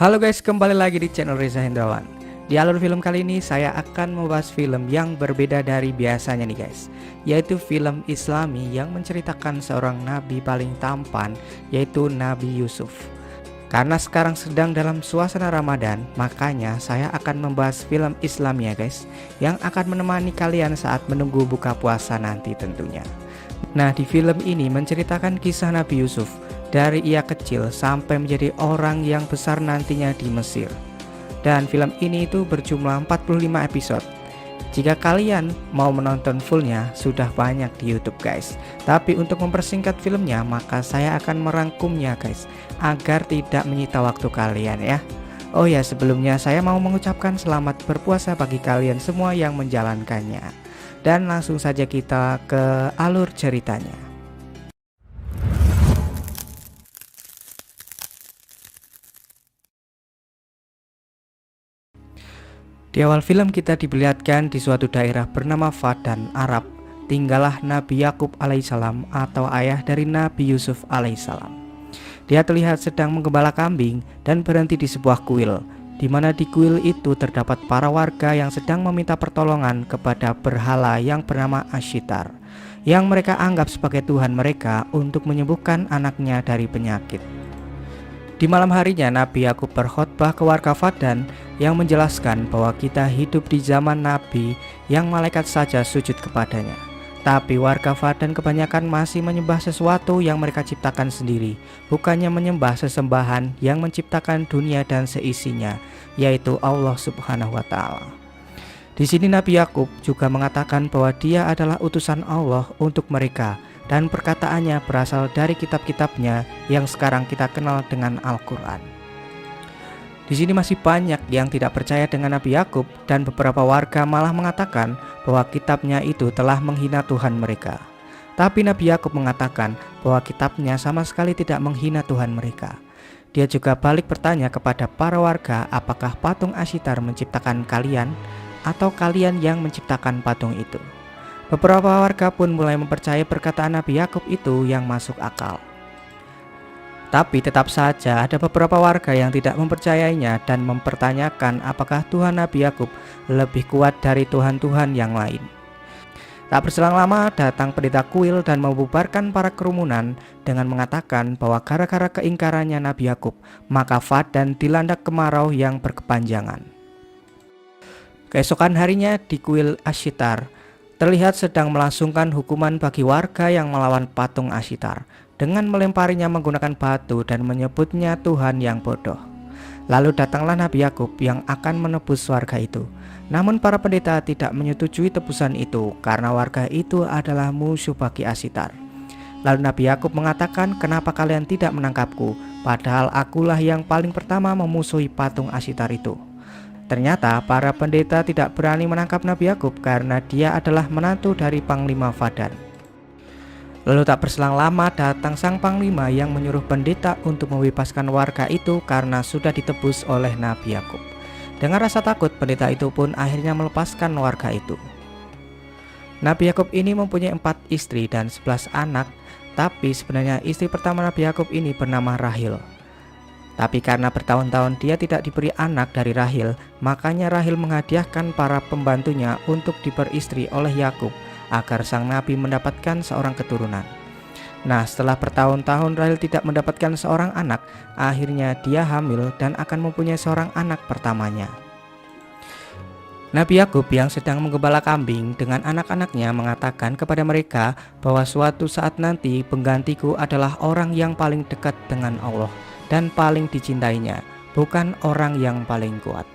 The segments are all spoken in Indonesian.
Halo guys, kembali lagi di channel Reza Hendrawan. Di alur film kali ini saya akan membahas film yang berbeda dari biasanya nih guys, yaitu film Islami yang menceritakan seorang nabi paling tampan, yaitu Nabi Yusuf. Karena sekarang sedang dalam suasana Ramadan, makanya saya akan membahas film Islami ya guys, yang akan menemani kalian saat menunggu buka puasa nanti tentunya. Nah, di film ini menceritakan kisah Nabi Yusuf dari ia kecil sampai menjadi orang yang besar nantinya di Mesir. Dan film ini itu berjumlah 45 episode. Jika kalian mau menonton fullnya, sudah banyak di YouTube guys. Tapi untuk mempersingkat filmnya, maka saya akan merangkumnya guys, agar tidak menyita waktu kalian ya. Oh ya, sebelumnya saya mau mengucapkan selamat berpuasa bagi kalian semua yang menjalankannya. Dan langsung saja kita ke alur ceritanya. Di awal film kita diperlihatkan di suatu daerah bernama Fadan, Arab, tinggallah Nabi Yakub alaihissalam atau ayah dari Nabi Yusuf alaihissalam. Dia terlihat sedang menggembala kambing dan berhenti di sebuah kuil, di mana di kuil itu terdapat para warga yang sedang meminta pertolongan kepada berhala yang bernama Ashitar, yang mereka anggap sebagai Tuhan mereka untuk menyembuhkan anaknya dari penyakit. Di malam harinya Nabi Yakub berkhotbah ke warga Fadan yang menjelaskan bahwa kita hidup di zaman Nabi yang malaikat saja sujud kepadanya. Tapi warga Fadan kebanyakan masih menyembah sesuatu yang mereka ciptakan sendiri, bukannya menyembah sesembahan yang menciptakan dunia dan seisinya, yaitu Allah Subhanahu wa Ta'ala. Di sini Nabi Yakub juga mengatakan bahwa dia adalah utusan Allah untuk mereka, dan perkataannya berasal dari kitab-kitabnya yang sekarang kita kenal dengan Al-Quran. Di sini masih banyak yang tidak percaya dengan Nabi Yakub, dan beberapa warga malah mengatakan bahwa kitabnya itu telah menghina Tuhan mereka. Tapi Nabi Yakub mengatakan bahwa kitabnya sama sekali tidak menghina Tuhan mereka. Dia juga balik bertanya kepada para warga, apakah patung Ashitar menciptakan kalian atau kalian yang menciptakan patung itu? Beberapa warga pun mulai mempercayai perkataan Nabi Yakub itu yang masuk akal. Tapi tetap saja ada beberapa warga yang tidak mempercayainya dan mempertanyakan apakah Tuhan Nabi Yakub lebih kuat dari Tuhan-Tuhan yang lain. Tak berselang lama datang pendeta kuil dan membubarkan para kerumunan dengan mengatakan bahwa gara-gara keingkarannya Nabi Yakub, maka Fadan dilanda kemarau yang berkepanjangan. Keesokan harinya di kuil Ashitar terlihat sedang melangsungkan hukuman bagi warga yang melawan patung Ashitar dengan melemparinya menggunakan batu dan menyebutnya Tuhan yang bodoh. Lalu datanglah Nabi Yakub yang akan menebus warga itu. Namun para pendeta tidak menyetujui tebusan itu karena warga itu adalah musuh bagi Ashitar. Lalu Nabi Yakub mengatakan, kenapa kalian tidak menangkapku, padahal akulah yang paling pertama memusuhi patung Ashitar itu. Ternyata para pendeta tidak berani menangkap Nabi Yakub karena dia adalah menantu dari Panglima Fadan. Lalu tak berselang lama datang sang Panglima yang menyuruh pendeta untuk membebaskan warga itu karena sudah ditebus oleh Nabi Yakub. Dengan rasa takut, pendeta itu pun akhirnya melepaskan warga itu. Nabi Yakub ini mempunyai 4 istri dan 11 anak, tapi sebenarnya istri pertama Nabi Yakub ini bernama Rahil. Tapi karena bertahun-tahun dia tidak diberi anak dari Rahil, makanya Rahil menghadiahkan para pembantunya untuk diperistri oleh Yakub agar sang nabi mendapatkan seorang keturunan. Nah, setelah bertahun-tahun Rahil tidak mendapatkan seorang anak, akhirnya dia hamil dan akan mempunyai seorang anak pertamanya. Nabi Yakub yang sedang menggembala kambing dengan anak-anaknya mengatakan kepada mereka bahwa suatu saat nanti penggantiku adalah orang yang paling dekat dengan Allah dan paling dicintainya, bukan orang yang paling kuat.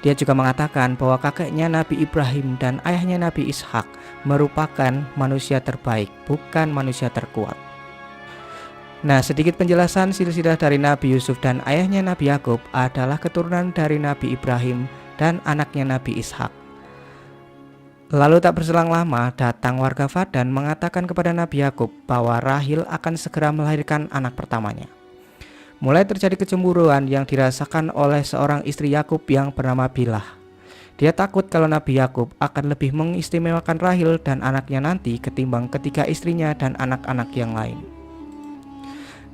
Dia juga mengatakan bahwa kakeknya Nabi Ibrahim dan ayahnya Nabi Ishak merupakan manusia terbaik, bukan manusia terkuat. Nah, sedikit penjelasan silsilah dari Nabi Yusuf dan ayahnya Nabi Yakub adalah keturunan dari Nabi Ibrahim dan anaknya Nabi Ishak. Lalu tak berselang lama datang warga Fadan mengatakan kepada Nabi Yakub bahwa Rahil akan segera melahirkan anak pertamanya. Mulai terjadi kecemburuan yang dirasakan oleh seorang istri Yakub yang bernama Bilah. Dia takut kalau Nabi Yakub akan lebih mengistimewakan Rahil dan anaknya nanti ketimbang ketiga istrinya dan anak-anak yang lain.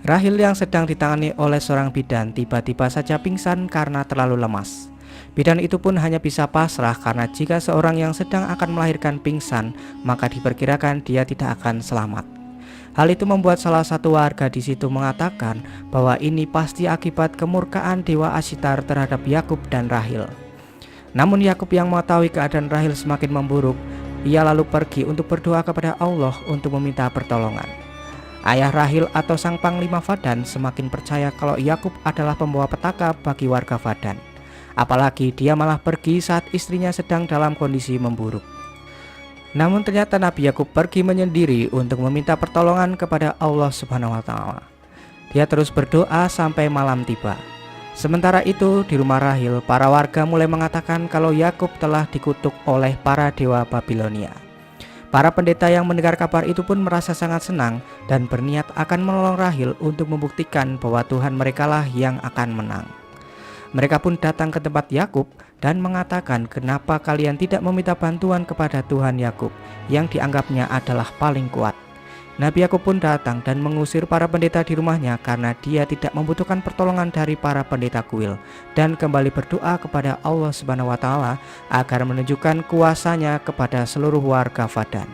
Rahil yang sedang ditangani oleh seorang bidan tiba-tiba saja pingsan karena terlalu lemas. Bidan itu pun hanya bisa pasrah karena jika seorang yang sedang akan melahirkan pingsan, maka diperkirakan dia tidak akan selamat. Hal itu membuat salah satu warga di situ mengatakan bahwa ini pasti akibat kemurkaan dewa Ashtar terhadap Yakub dan Rahil. Namun Yakub yang mengetahui keadaan Rahil semakin memburuk, ia lalu pergi untuk berdoa kepada Allah untuk meminta pertolongan. Ayah Rahil atau sang panglima Fadan semakin percaya kalau Yakub adalah pembawa petaka bagi warga Fadan. Apalagi dia malah pergi saat istrinya sedang dalam kondisi memburuk. Namun ternyata Nabi Yakub pergi menyendiri untuk meminta pertolongan kepada Allah Subhanahu wa taala. Dia terus berdoa sampai malam tiba. Sementara itu di rumah Rahil, para warga mulai mengatakan kalau Yakub telah dikutuk oleh para dewa Babilonia. Para pendeta yang mendengar kabar itu pun merasa sangat senang dan berniat akan menolong Rahil untuk membuktikan bahwa Tuhan merekalah yang akan menang. Mereka pun datang ke tempat Yakub dan mengatakan kenapa kalian tidak meminta bantuan kepada Tuhan Yakub yang dianggapnya adalah paling kuat. Nabi Yakub pun datang dan mengusir para pendeta di rumahnya karena dia tidak membutuhkan pertolongan dari para pendeta kuil, dan kembali berdoa kepada Allah Subhanahu wa taala agar menunjukkan kuasanya kepada seluruh warga Fadan.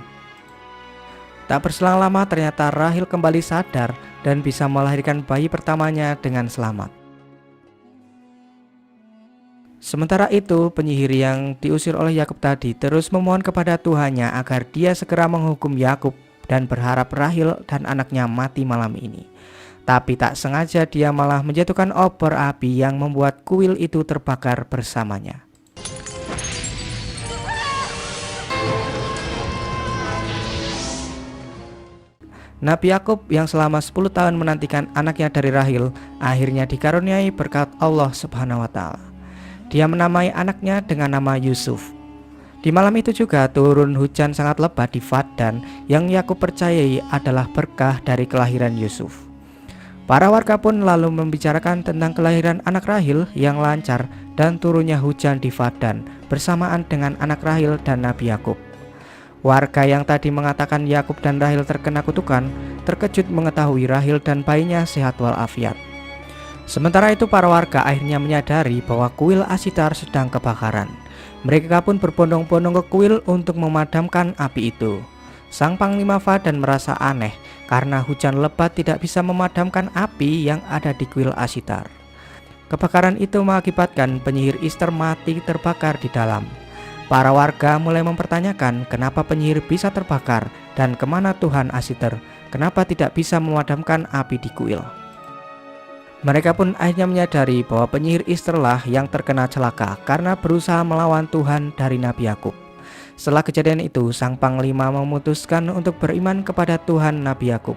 Tak berselang lama ternyata Rahil kembali sadar dan bisa melahirkan bayi pertamanya dengan selamat. Sementara itu, penyihir yang diusir oleh Yakub tadi terus memohon kepada Tuhannya agar dia segera menghukum Yakub dan berharap Rahil dan anaknya mati malam ini. Tapi tak sengaja dia malah menjatuhkan obor api yang membuat kuil itu terbakar bersamanya. Nabi Yakub yang selama 10 tahun menantikan anaknya dari Rahil akhirnya dikaruniai berkat Allah Subhanahu wa taala. Dia menamai anaknya dengan nama Yusuf. Di malam itu juga turun hujan sangat lebat di Fadan yang Yakub percayai adalah berkah dari kelahiran Yusuf. Para warga pun lalu membicarakan tentang kelahiran anak Rahil yang lancar dan turunnya hujan di Fadan bersamaan dengan anak Rahil dan Nabi Yakub. Warga yang tadi mengatakan Yakub dan Rahil terkena kutukan terkejut mengetahui Rahil dan bayinya sehat walafiat. Sementara itu para warga akhirnya menyadari bahwa kuil Ashtar sedang kebakaran. Mereka pun berbondong-bondong ke kuil untuk memadamkan api itu. Sang panglima Fadan merasa aneh karena hujan lebat tidak bisa memadamkan api yang ada di kuil Ashtar. Kebakaran itu mengakibatkan penyihir Ishtar mati terbakar di dalam. Para warga mulai mempertanyakan kenapa penyihir bisa terbakar dan kemana Tuhan Ashtar, kenapa tidak bisa memadamkan api di kuil. Mereka pun akhirnya menyadari bahwa penyihir Ishtar lah yang terkena celaka karena berusaha melawan Tuhan dari Nabi Yakub. Setelah kejadian itu, sang panglima memutuskan untuk beriman kepada Tuhan Nabi Yakub.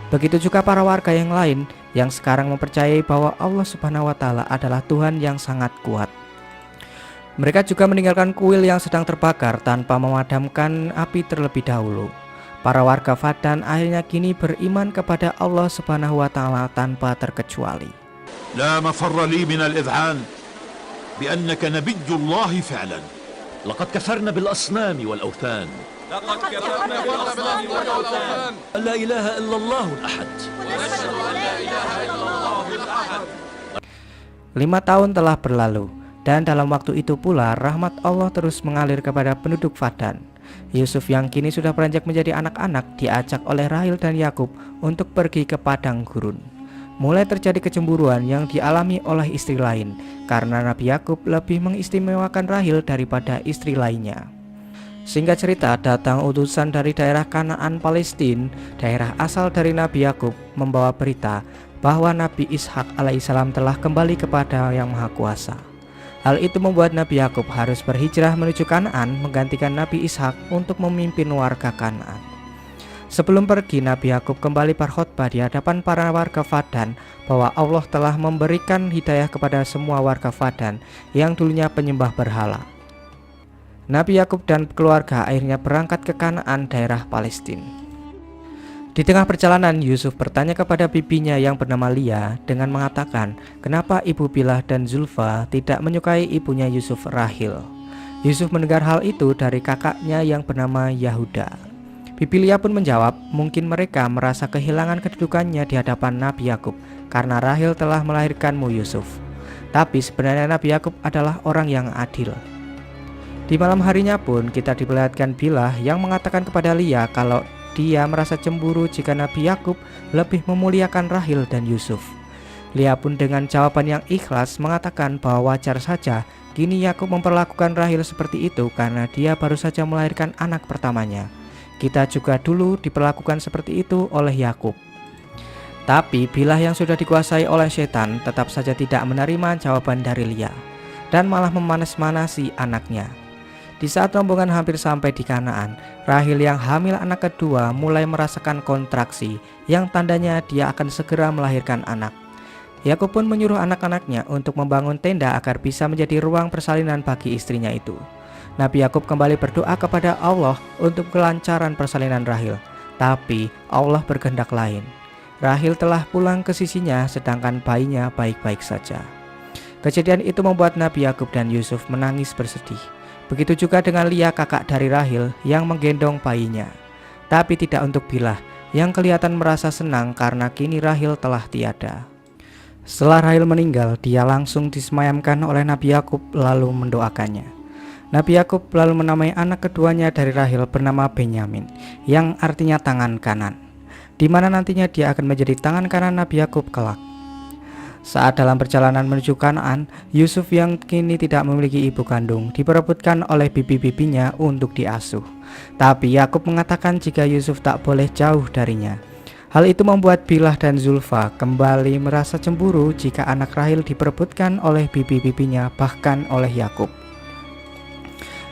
Begitu juga para warga yang lain yang sekarang mempercayai bahwa Allah Subhanahu wa taala adalah Tuhan yang sangat kuat. Mereka juga meninggalkan kuil yang sedang terbakar tanpa memadamkan api terlebih dahulu. Para warga Fadan akhirnya kini beriman kepada Allah Subhanahu wa taala tanpa terkecuali. La mafarra li min al-idhan bi annaka nabiyullah fa'lan. Laqad kafarna bil asnam wal awthan. Laqad kafarna bil asnam wal awthan. La ilaha illallah al-ahad. 5 tahun telah berlalu dan dalam waktu itu pula rahmat Allah terus mengalir kepada penduduk Fadan. Yusuf yang kini sudah beranjak menjadi anak-anak diajak oleh Rahil dan Yakub untuk pergi ke padang gurun. Mulai terjadi kecemburuan yang dialami oleh istri lain karena Nabi Yakub lebih mengistimewakan Rahil daripada istri lainnya. Singkat cerita, datang utusan dari daerah Kanaan Palestina, daerah asal dari Nabi Yakub, membawa berita bahwa Nabi Ishak alaihissalam telah kembali kepada Yang Maha Kuasa. Hal itu membuat Nabi Yakub harus berhijrah menuju Kanaan menggantikan Nabi Ishak untuk memimpin warga Kanaan. Sebelum pergi, Nabi Yakub kembali berkhotbah di hadapan para warga Fadan bahwa Allah telah memberikan hidayah kepada semua warga Fadan yang dulunya penyembah berhala. Nabi Yakub dan keluarga akhirnya berangkat ke Kanaan, daerah Palestina. Di tengah perjalanan, Yusuf bertanya kepada bibinya yang bernama Lia dengan mengatakan kenapa ibu Bilah dan Zulfa tidak menyukai ibunya Yusuf, Rahil. Yusuf mendengar hal itu dari kakaknya yang bernama Yahuda. Bibi Lia pun menjawab, mungkin mereka merasa kehilangan kedudukannya di hadapan Nabi Yakub karena Rahel telah melahirkanmu Yusuf. Tapi sebenarnya Nabi Yakub adalah orang yang adil. Di malam harinya pun kita diperlihatkan Bilhah yang mengatakan kepada Lia kalau dia merasa cemburu jika Nabi Yakub lebih memuliakan Rahel dan Yusuf. Lia pun dengan jawaban yang ikhlas mengatakan bahwa wajar saja kini Yakub memperlakukan Rahel seperti itu karena dia baru saja melahirkan anak pertamanya. Kita juga dulu diperlakukan seperti itu oleh Yakub. Tapi Bilhah yang sudah dikuasai oleh setan tetap saja tidak menerima jawaban dari Lia dan malah memanas-manasi anaknya. Di saat rombongan hampir sampai di Kanaan, Rahel yang hamil anak kedua mulai merasakan kontraksi yang tandanya dia akan segera melahirkan anak. Yakub pun menyuruh anak-anaknya untuk membangun tenda agar bisa menjadi ruang persalinan bagi istrinya itu. Nabi Yakub kembali berdoa kepada Allah untuk kelancaran persalinan Rahel, tapi Allah berkehendak lain. Rahel telah pulang ke sisinya sedangkan bayinya baik-baik saja. Kejadian itu membuat Nabi Yakub dan Yusuf menangis bersedih. Begitu juga dengan Lia kakak dari Rahel yang menggendong bayinya. Tapi tidak untuk Bilhah yang kelihatan merasa senang karena kini Rahel telah tiada. Setelah Rahel meninggal, dia langsung disemayamkan oleh Nabi Yakub lalu mendoakannya. Nabi Yakub lalu menamai anak keduanya dari Rahel bernama Benyamin, yang artinya tangan kanan, di mana nantinya dia akan menjadi tangan kanan Nabi Yakub kelak. Saat dalam perjalanan menuju Kanaan, Yusuf yang kini tidak memiliki ibu kandung diperebutkan oleh bibi-bibinya untuk diasuh. Tapi Yakub mengatakan jika Yusuf tak boleh jauh darinya. Hal itu membuat Bilhah dan Zulfa kembali merasa cemburu jika anak Rahel diperebutkan oleh bibi-bibinya bahkan oleh Yakub.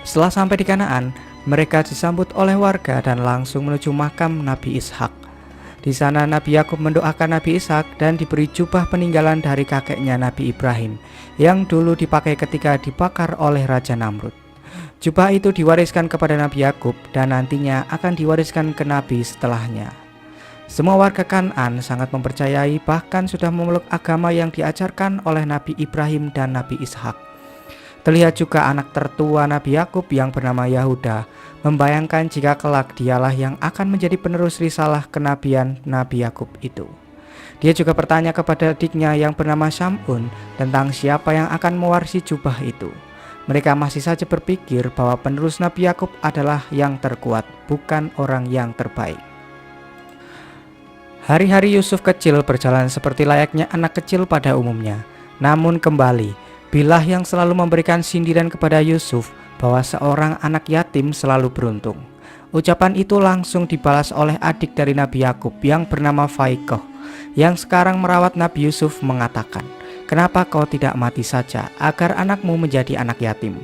Setelah sampai di Kanaan, mereka disambut oleh warga dan langsung menuju makam Nabi Ishak. Di sana Nabi Yakub mendoakan Nabi Ishak dan diberi jubah peninggalan dari kakeknya Nabi Ibrahim yang dulu dipakai ketika dibakar oleh Raja Namrud. Jubah itu diwariskan kepada Nabi Yakub dan nantinya akan diwariskan ke Nabi setelahnya. Semua warga Kanaan sangat mempercayai bahkan sudah memeluk agama yang diajarkan oleh Nabi Ibrahim dan Nabi Ishak. Terlihat juga anak tertua Nabi Yakub yang bernama Yahuda membayangkan jika kelak dialah yang akan menjadi penerus risalah kenabian Nabi Yakub itu. Dia juga bertanya kepada adiknya yang bernama Syamun tentang siapa yang akan mewarisi jubah itu. Mereka masih saja berpikir bahwa penerus Nabi Yakub adalah yang terkuat, bukan orang yang terbaik. Hari-hari Yusuf kecil berjalan seperti layaknya anak kecil pada umumnya. Namun kembali, Bilhah yang selalu memberikan sindiran kepada Yusuf bahwa seorang anak yatim selalu beruntung. Ucapan itu langsung dibalas oleh adik dari Nabi Yakub yang bernama Faikoh, yang sekarang merawat Nabi Yusuf mengatakan, "Kenapa kau tidak mati saja agar anakmu menjadi anak yatim?"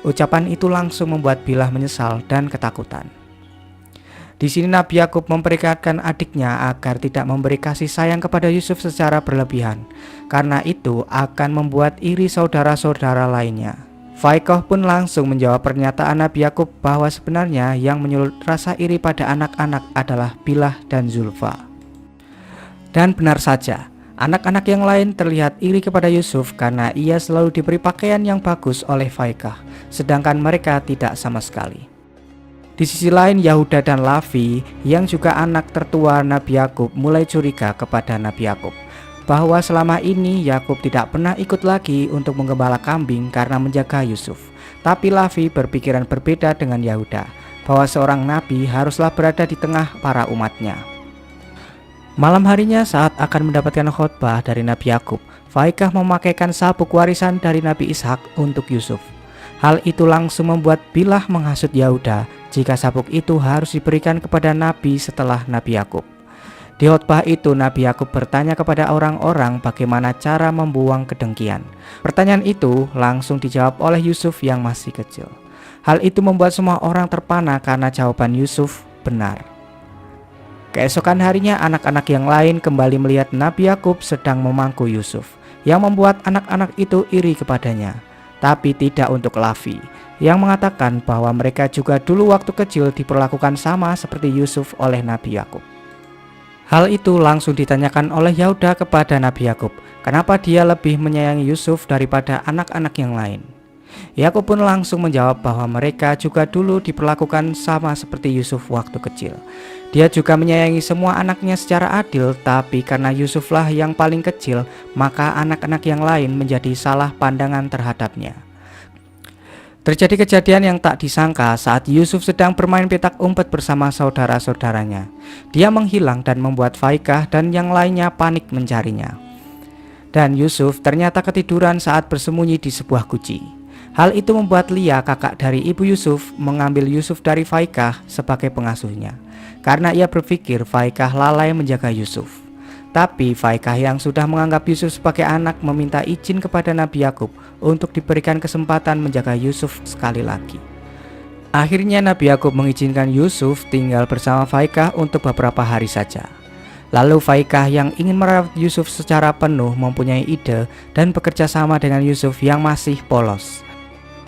Ucapan itu langsung membuat Bilhah menyesal dan ketakutan. Di sini Nabi Yakub memperingatkan adiknya agar tidak memberi kasih sayang kepada Yusuf secara berlebihan, karena itu akan membuat iri saudara-saudara lainnya. Faikoh pun langsung menjawab pernyataan Nabi Yakub bahwa sebenarnya yang menyulut rasa iri pada anak-anak adalah Bilhah dan Zulfa. Dan benar saja, anak-anak yang lain terlihat iri kepada Yusuf karena ia selalu diberi pakaian yang bagus oleh Faikoh, sedangkan mereka tidak sama sekali. Di sisi lain, Yahuda dan Lavi yang juga anak tertua Nabi Yakub mulai curiga kepada Nabi Yakub bahwa selama ini Yakub tidak pernah ikut lagi untuk menggembala kambing karena menjaga Yusuf. Tapi Lavi berpikiran berbeda dengan Yahuda bahwa seorang nabi haruslah berada di tengah para umatnya. Malam harinya saat akan mendapatkan khotbah dari Nabi Yakub, Faikoh memakaikan sabuk warisan dari Nabi Ishak untuk Yusuf. Hal itu langsung membuat Bilhah menghasut Yahuda jika sabuk itu harus diberikan kepada Nabi setelah Nabi Yakub. Di khotbah itu Nabi Yakub bertanya kepada orang-orang bagaimana cara membuang kedengkian. Pertanyaan itu langsung dijawab oleh Yusuf yang masih kecil. Hal itu membuat semua orang terpana karena jawaban Yusuf benar. Keesokan harinya anak-anak yang lain kembali melihat Nabi Yakub sedang memangku Yusuf, yang membuat anak-anak itu iri kepadanya. Tapi tidak untuk Lavi, yang mengatakan bahwa mereka juga dulu waktu kecil diperlakukan sama seperti Yusuf oleh Nabi Yakub. Hal itu langsung ditanyakan oleh Yahuda kepada Nabi Yakub, kenapa dia lebih menyayangi Yusuf daripada anak-anak yang lain. Yakub pun langsung menjawab bahwa mereka juga dulu diperlakukan sama seperti Yusuf waktu kecil. Dia juga menyayangi semua anaknya secara adil, tapi karena Yusuflah yang paling kecil, maka anak-anak yang lain menjadi salah pandangan terhadapnya. Terjadi kejadian yang tak disangka saat Yusuf sedang bermain petak umpet bersama saudara-saudaranya. Dia menghilang dan membuat Faikah dan yang lainnya panik mencarinya. Dan Yusuf ternyata ketiduran saat bersembunyi di sebuah guci. Hal itu membuat Lia, kakak dari ibu Yusuf, mengambil Yusuf dari Faikah sebagai pengasuhnya, karena ia berpikir Faikah lalai menjaga Yusuf. Tapi Faikah yang sudah menganggap Yusuf sebagai anak meminta izin kepada Nabi Yakub untuk diberikan kesempatan menjaga Yusuf sekali lagi. Akhirnya Nabi Yakub mengizinkan Yusuf tinggal bersama Faikah untuk beberapa hari saja. Lalu Faikah yang ingin merawat Yusuf secara penuh mempunyai ide dan bekerja sama dengan Yusuf yang masih polos.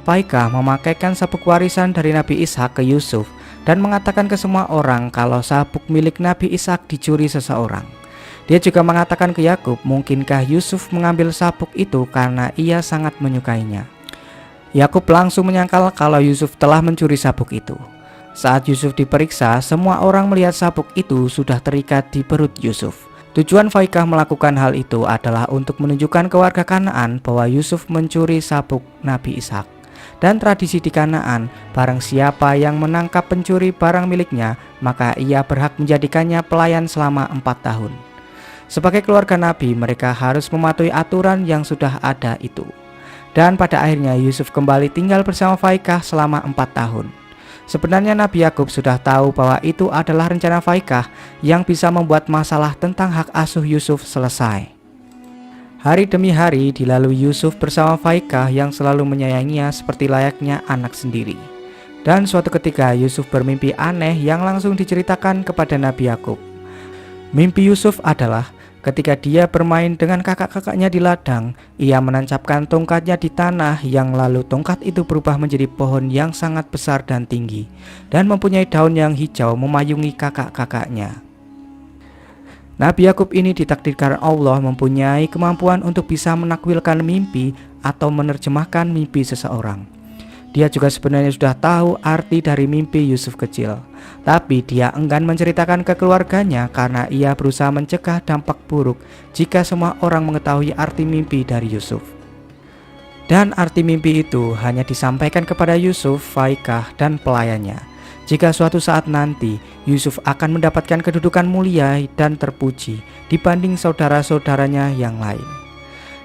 Faikah memakaikan sabuk warisan dari Nabi Ishak ke Yusuf dan mengatakan ke semua orang kalau sabuk milik Nabi Ishak dicuri seseorang. Dia juga mengatakan ke Yakub mungkinkah Yusuf mengambil sabuk itu karena ia sangat menyukainya. Yakub langsung menyangkal kalau Yusuf telah mencuri sabuk itu. Saat Yusuf diperiksa, semua orang melihat sabuk itu sudah terikat di perut Yusuf. Tujuan Faikah melakukan hal itu adalah untuk menunjukkan ke warga Kanaan bahwa Yusuf mencuri sabuk Nabi Ishak. Dan tradisi di Kanaan, barang siapa yang menangkap pencuri barang miliknya, maka ia berhak menjadikannya pelayan selama 4 tahun. Sebagai keluarga Nabi, mereka harus mematuhi aturan yang sudah ada itu. Dan pada akhirnya Yusuf kembali tinggal bersama Faikah selama 4 tahun. Sebenarnya Nabi Yakub sudah tahu bahwa itu adalah rencana Faikah yang bisa membuat masalah tentang hak asuh Yusuf selesai. Hari demi hari dilalui Yusuf bersama Faikah yang selalu menyayanginya seperti layaknya anak sendiri. Dan suatu ketika Yusuf bermimpi aneh yang langsung diceritakan kepada Nabi Yakub. Mimpi Yusuf adalah ketika dia bermain dengan kakak-kakaknya di ladang, ia menancapkan tongkatnya di tanah yang lalu tongkat itu berubah menjadi pohon yang sangat besar dan tinggi dan mempunyai daun yang hijau memayungi kakak-kakaknya. Nabi Yakub ini ditakdirkan Allah mempunyai kemampuan untuk bisa menakwilkan mimpi atau menerjemahkan mimpi seseorang. Dia juga sebenarnya sudah tahu arti dari mimpi Yusuf kecil, tapi dia enggan menceritakan ke keluarganya karena ia berusaha mencegah dampak buruk jika semua orang mengetahui arti mimpi dari Yusuf. Dan arti mimpi itu hanya disampaikan kepada Yusuf, Faikah, dan pelayannya. Jika suatu saat nanti Yusuf akan mendapatkan kedudukan mulia dan terpuji dibanding saudara-saudaranya yang lain.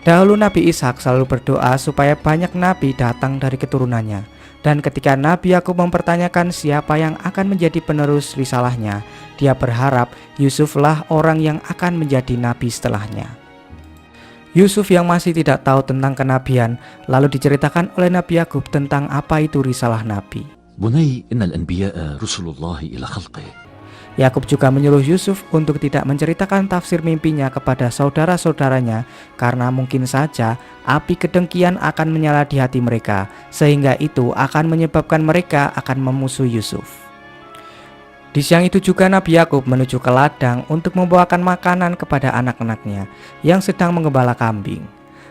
Dahulu Nabi Ishak selalu berdoa supaya banyak nabi datang dari keturunannya. Dan ketika Nabi Yakub mempertanyakan siapa yang akan menjadi penerus risalahnya, dia berharap Yusuflah orang yang akan menjadi nabi setelahnya. Yusuf yang masih tidak tahu tentang kenabian, lalu diceritakan oleh Nabi Yakub tentang apa itu risalah nabi. بني إن الأنبياء رسل الله إلى خلقه. Yakub juga menyuruh Yusuf untuk tidak menceritakan tafsir mimpinya kepada saudara-saudaranya karena mungkin saja api kedengkian akan menyala di hati mereka, sehingga itu akan menyebabkan mereka akan memusuhi Yusuf. Di siang itu juga Nabi Yakub menuju ke ladang untuk membawakan makanan kepada anak-anaknya yang sedang menggembala kambing.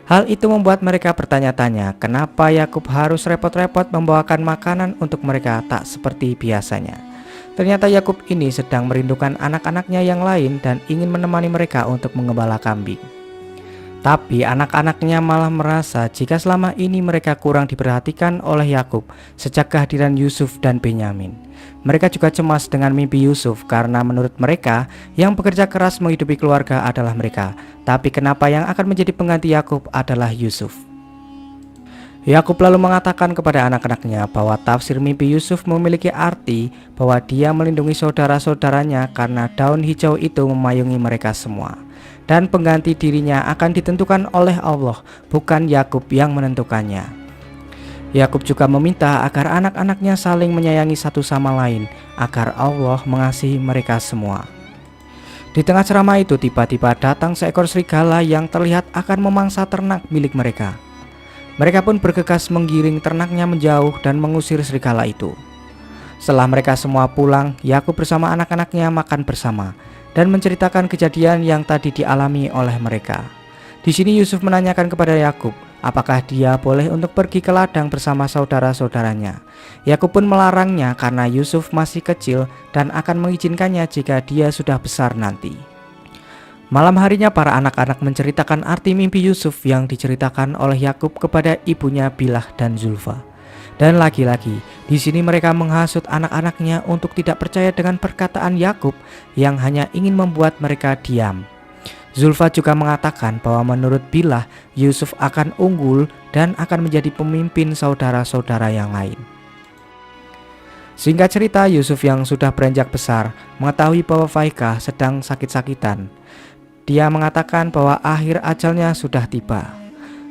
Hal itu membuat mereka bertanya-tanya kenapa Yakub harus repot-repot membawakan makanan untuk mereka tak seperti biasanya. Ternyata Yakub ini sedang merindukan anak-anaknya yang lain dan ingin menemani mereka untuk menggembala kambing. Tapi anak-anaknya malah merasa jika selama ini mereka kurang diperhatikan oleh Yakub sejak kehadiran Yusuf dan Benyamin. Mereka juga cemas dengan mimpi Yusuf karena menurut mereka yang bekerja keras menghidupi keluarga adalah mereka. Tapi kenapa yang akan menjadi pengganti Yakub adalah Yusuf? Yakub lalu mengatakan kepada anak-anaknya bahwa tafsir mimpi Yusuf memiliki arti bahwa dia melindungi saudara-saudaranya karena daun hijau itu memayungi mereka semua. Dan pengganti dirinya akan ditentukan oleh Allah, bukan Yakub yang menentukannya. Yakub juga meminta agar anak-anaknya saling menyayangi satu sama lain, agar Allah mengasihi mereka semua. Di tengah ceramah itu tiba-tiba datang seekor serigala yang terlihat akan memangsa ternak milik mereka. Mereka pun bergegas menggiring ternaknya menjauh dan mengusir serigala itu. Setelah mereka semua pulang, Yakub bersama anak-anaknya makan bersama dan menceritakan kejadian yang tadi dialami oleh mereka. Di sini Yusuf menanyakan kepada Yakub, apakah dia boleh untuk pergi ke ladang bersama saudara-saudaranya. Yakub pun melarangnya karena Yusuf masih kecil dan akan mengizinkannya jika dia sudah besar nanti. Malam harinya para anak-anak menceritakan arti mimpi Yusuf yang diceritakan oleh Yakub kepada ibunya Bilah dan Zulfa. Dan lagi-lagi, di sini mereka menghasut anak-anaknya untuk tidak percaya dengan perkataan Yakub yang hanya ingin membuat mereka diam. Zulfa juga mengatakan bahwa menurut Bilah, Yusuf akan unggul dan akan menjadi pemimpin saudara-saudara yang lain. Singkat cerita, Yusuf yang sudah beranjak besar mengetahui bahwa Faikah sedang sakit-sakitan. Dia mengatakan bahwa akhir ajalnya sudah tiba.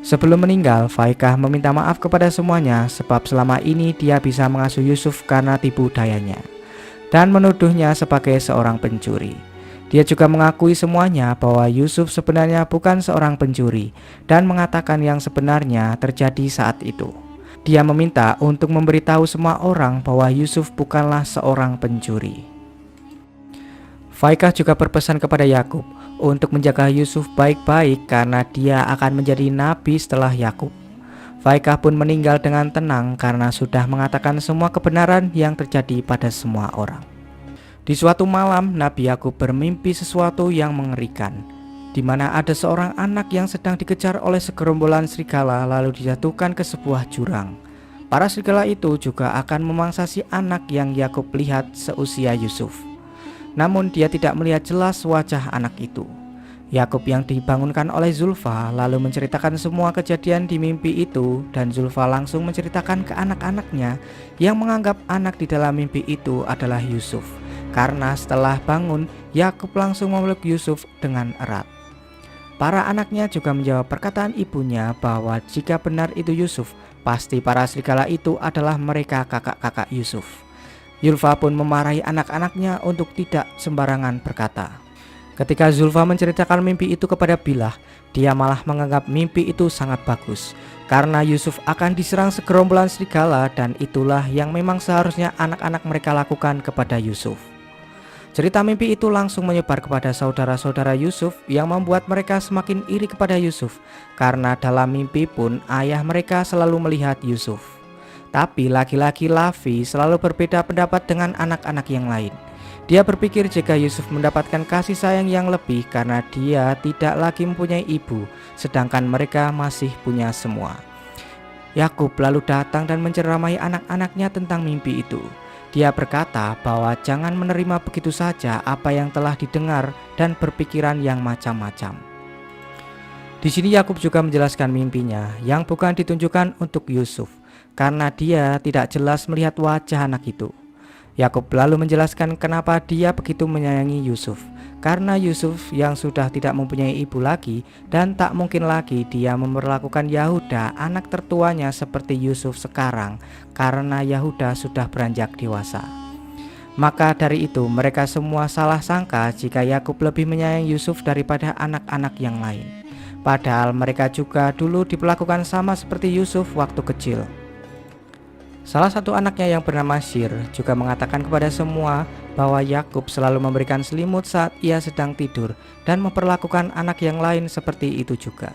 Sebelum meninggal, Faikah meminta maaf kepada semuanya sebab selama ini dia bisa mengasuh Yusuf karena tipu dayanya dan menuduhnya sebagai seorang pencuri. Dia juga mengakui semuanya bahwa Yusuf sebenarnya bukan seorang pencuri dan mengatakan yang sebenarnya terjadi saat itu. Dia meminta untuk memberitahu semua orang bahwa Yusuf bukanlah seorang pencuri. Faikah juga berpesan kepada Yakub untuk menjaga Yusuf baik-baik karena dia akan menjadi nabi setelah Yakub. Faikah pun meninggal dengan tenang karena sudah mengatakan semua kebenaran yang terjadi pada semua orang. Di suatu malam, Nabi Yakub bermimpi sesuatu yang mengerikan, di mana ada seorang anak yang sedang dikejar oleh segerombolan serigala lalu dijatuhkan ke sebuah jurang. Para serigala itu juga akan memangsa si anak yang Yakub lihat seusia Yusuf. Namun dia tidak melihat jelas wajah anak itu. Yakub yang dibangunkan oleh Zulfa lalu menceritakan semua kejadian di mimpi itu, dan Zulfa langsung menceritakan ke anak-anaknya yang menganggap anak di dalam mimpi itu adalah Yusuf. Karena setelah bangun, Yakub langsung memeluk Yusuf dengan erat. Para anaknya juga menjawab perkataan ibunya bahwa jika benar itu Yusuf, pasti para serigala itu adalah mereka kakak-kakak Yusuf. Zulfa pun memarahi anak-anaknya untuk tidak sembarangan berkata. Ketika Zulfa menceritakan mimpi itu kepada Bilah, dia malah menganggap mimpi itu sangat bagus karena Yusuf akan diserang segerombolan serigala, dan itulah yang memang seharusnya anak-anak mereka lakukan kepada Yusuf. Cerita mimpi itu langsung menyebar kepada saudara-saudara Yusuf yang membuat mereka semakin iri kepada Yusuf karena dalam mimpi pun ayah mereka selalu melihat Yusuf. Tapi laki-laki Lavi selalu berbeda pendapat dengan anak-anak yang lain. Dia berpikir jika Yusuf mendapatkan kasih sayang yang lebih karena dia tidak lagi mempunyai ibu, sedangkan mereka masih punya semua. Yakub lalu datang dan menceramahi anak-anaknya tentang mimpi itu. Dia berkata bahwa jangan menerima begitu saja apa yang telah didengar dan berpikiran yang macam-macam. Di sini Yakub juga menjelaskan mimpinya yang bukan ditunjukkan untuk Yusuf, karena dia tidak jelas melihat wajah anak itu. Yakub lalu menjelaskan kenapa dia begitu menyayangi Yusuf, karena Yusuf yang sudah tidak mempunyai ibu lagi dan tak mungkin lagi dia memperlakukan Yahuda anak tertuanya seperti Yusuf sekarang karena Yahuda sudah beranjak dewasa. Maka dari itu mereka semua salah sangka jika Yakub lebih menyayangi Yusuf daripada anak-anak yang lain. Padahal mereka juga dulu diperlakukan sama seperti Yusuf waktu kecil. Salah satu anaknya yang bernama Syir juga mengatakan kepada semua bahwa Yakub selalu memberikan selimut saat ia sedang tidur dan memperlakukan anak yang lain seperti itu juga.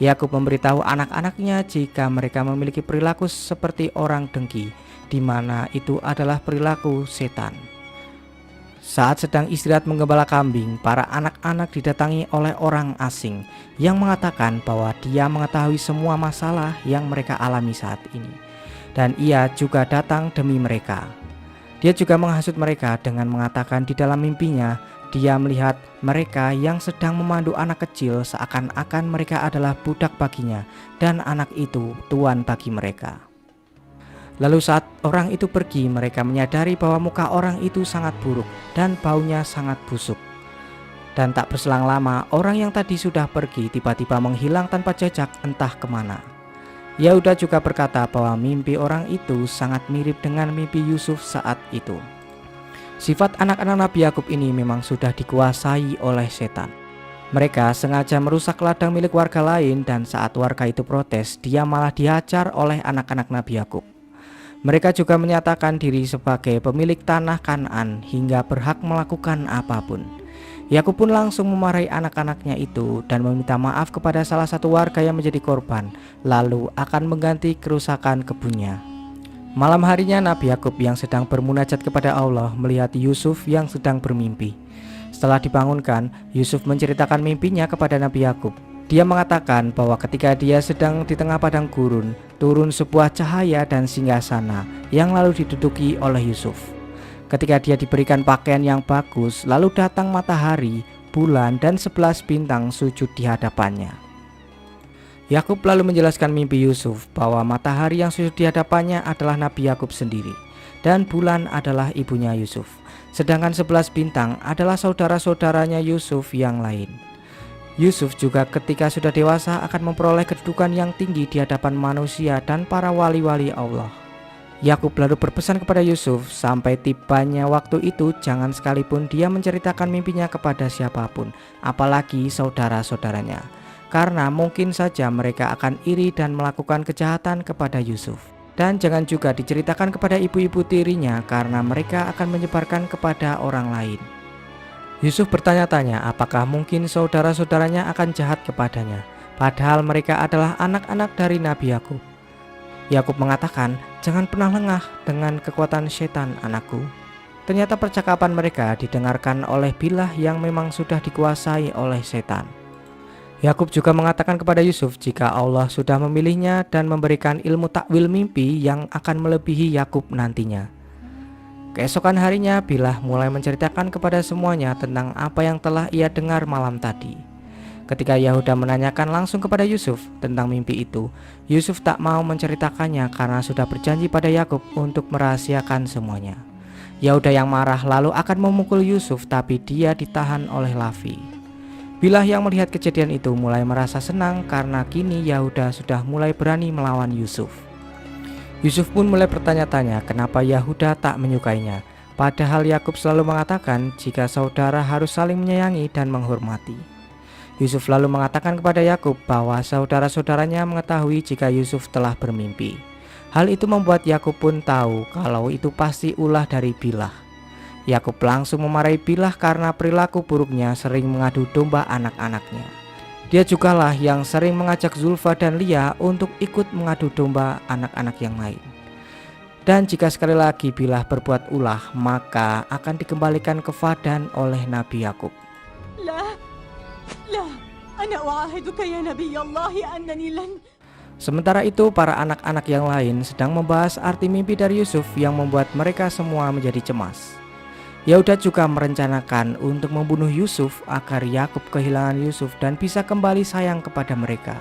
Yakub memberitahu anak-anaknya jika mereka memiliki perilaku seperti orang dengki, di mana itu adalah perilaku setan. Saat sedang istirahat menggembala kambing, para anak-anak didatangi oleh orang asing yang mengatakan bahwa dia mengetahui semua masalah yang mereka alami saat ini, dan ia juga datang demi mereka. Dia juga menghasut mereka dengan mengatakan di dalam mimpinya dia melihat mereka yang sedang memandu anak kecil seakan-akan mereka adalah budak baginya dan anak itu tuan bagi mereka. Lalu saat orang itu pergi, mereka menyadari bahwa muka orang itu sangat buruk dan baunya sangat busuk. Dan tak berselang lama, orang yang tadi sudah pergi tiba-tiba menghilang tanpa jejak entah kemana. Yahuda juga berkata bahwa mimpi orang itu sangat mirip dengan mimpi Yusuf saat itu. Sifat anak-anak Nabi Yakub ini memang sudah dikuasai oleh setan. Mereka sengaja merusak ladang milik warga lain, dan saat warga itu protes, dia malah dihajar oleh anak-anak Nabi Yakub. Mereka juga menyatakan diri sebagai pemilik tanah Kanaan hingga berhak melakukan apapun. Yakub pun langsung memarahi anak-anaknya itu dan meminta maaf kepada salah satu warga yang menjadi korban, lalu akan mengganti kerusakan kebunnya. Malam harinya Nabi Yakub yang sedang bermunajat kepada Allah melihat Yusuf yang sedang bermimpi. Setelah dibangunkan, Yusuf menceritakan mimpinya kepada Nabi Yakub. Dia mengatakan bahwa ketika dia sedang di tengah padang gurun, turun sebuah cahaya dan singgasana yang lalu diduduki oleh Yusuf. Ketika dia diberikan pakaian yang bagus, lalu datang matahari, bulan, dan 11 bintang sujud di hadapannya. Yakub lalu menjelaskan mimpi Yusuf bahwa matahari yang sujud di hadapannya adalah Nabi Yakub sendiri, dan bulan adalah ibunya Yusuf, sedangkan 11 bintang adalah saudara-saudaranya Yusuf yang lain. Yusuf juga ketika sudah dewasa akan memperoleh kedudukan yang tinggi di hadapan manusia dan para wali-wali Allah. Yakub lalu berpesan kepada Yusuf, sampai tibanya waktu itu jangan sekalipun dia menceritakan mimpinya kepada siapapun, apalagi saudara-saudaranya, karena mungkin saja mereka akan iri dan melakukan kejahatan kepada Yusuf. Dan jangan juga diceritakan kepada ibu-ibu tirinya, karena mereka akan menyebarkan kepada orang lain. Yusuf bertanya-tanya apakah mungkin saudara-saudaranya akan jahat kepadanya, padahal mereka adalah anak-anak dari Nabi Yakub. Yakub mengatakan, jangan pernah lengah dengan kekuatan setan, anakku. Ternyata percakapan mereka didengarkan oleh Bilah yang memang sudah dikuasai oleh setan. Yakub juga mengatakan kepada Yusuf jika Allah sudah memilihnya dan memberikan ilmu takwil mimpi yang akan melebihi Yakub nantinya. Keesokan harinya Bilah mulai menceritakan kepada semuanya tentang apa yang telah ia dengar malam tadi. Ketika Yahuda menanyakan langsung kepada Yusuf tentang mimpi itu, Yusuf tak mau menceritakannya karena sudah berjanji pada Yakub untuk merahasiakan semuanya. Yahuda yang marah lalu akan memukul Yusuf, tapi dia ditahan oleh Lavi. Bilah yang melihat kejadian itu mulai merasa senang karena kini Yahuda sudah mulai berani melawan Yusuf. Yusuf pun mulai bertanya-tanya kenapa Yahuda tak menyukainya, padahal Yakub selalu mengatakan jika saudara harus saling menyayangi dan menghormati. Yusuf lalu mengatakan kepada Yakub bahwa saudara-saudaranya mengetahui jika Yusuf telah bermimpi. Hal itu membuat Yakub pun tahu kalau itu pasti ulah dari Bilah. Yakub langsung memarahi Bilah karena perilaku buruknya sering mengadu domba anak-anaknya. Dia jugalah yang sering mengajak Zulfa dan Lia untuk ikut mengadu domba anak-anak yang lain. Dan jika sekali lagi Bilah berbuat ulah, maka akan dikembalikan ke Fadan oleh Nabi Yakub. Sementara itu para anak-anak yang lain sedang membahas arti mimpi dari Yusuf yang membuat mereka semua menjadi cemas. Yahuda juga merencanakan untuk membunuh Yusuf agar Yakub kehilangan Yusuf dan bisa kembali sayang kepada mereka.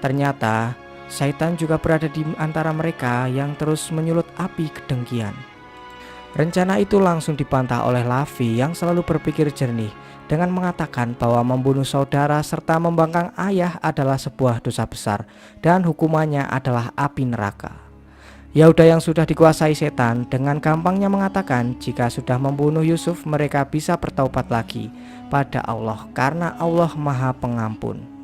Ternyata Syaitan juga berada di antara mereka yang terus menyulut api kedengkian. Rencana itu langsung dibantah oleh Lavi yang selalu berpikir jernih dengan mengatakan bahwa membunuh saudara serta membangkang ayah adalah sebuah dosa besar dan hukumannya adalah api neraka. Yahuda yang sudah dikuasai setan dengan gampangnya mengatakan jika sudah membunuh Yusuf mereka bisa bertaubat lagi pada Allah karena Allah Maha Pengampun.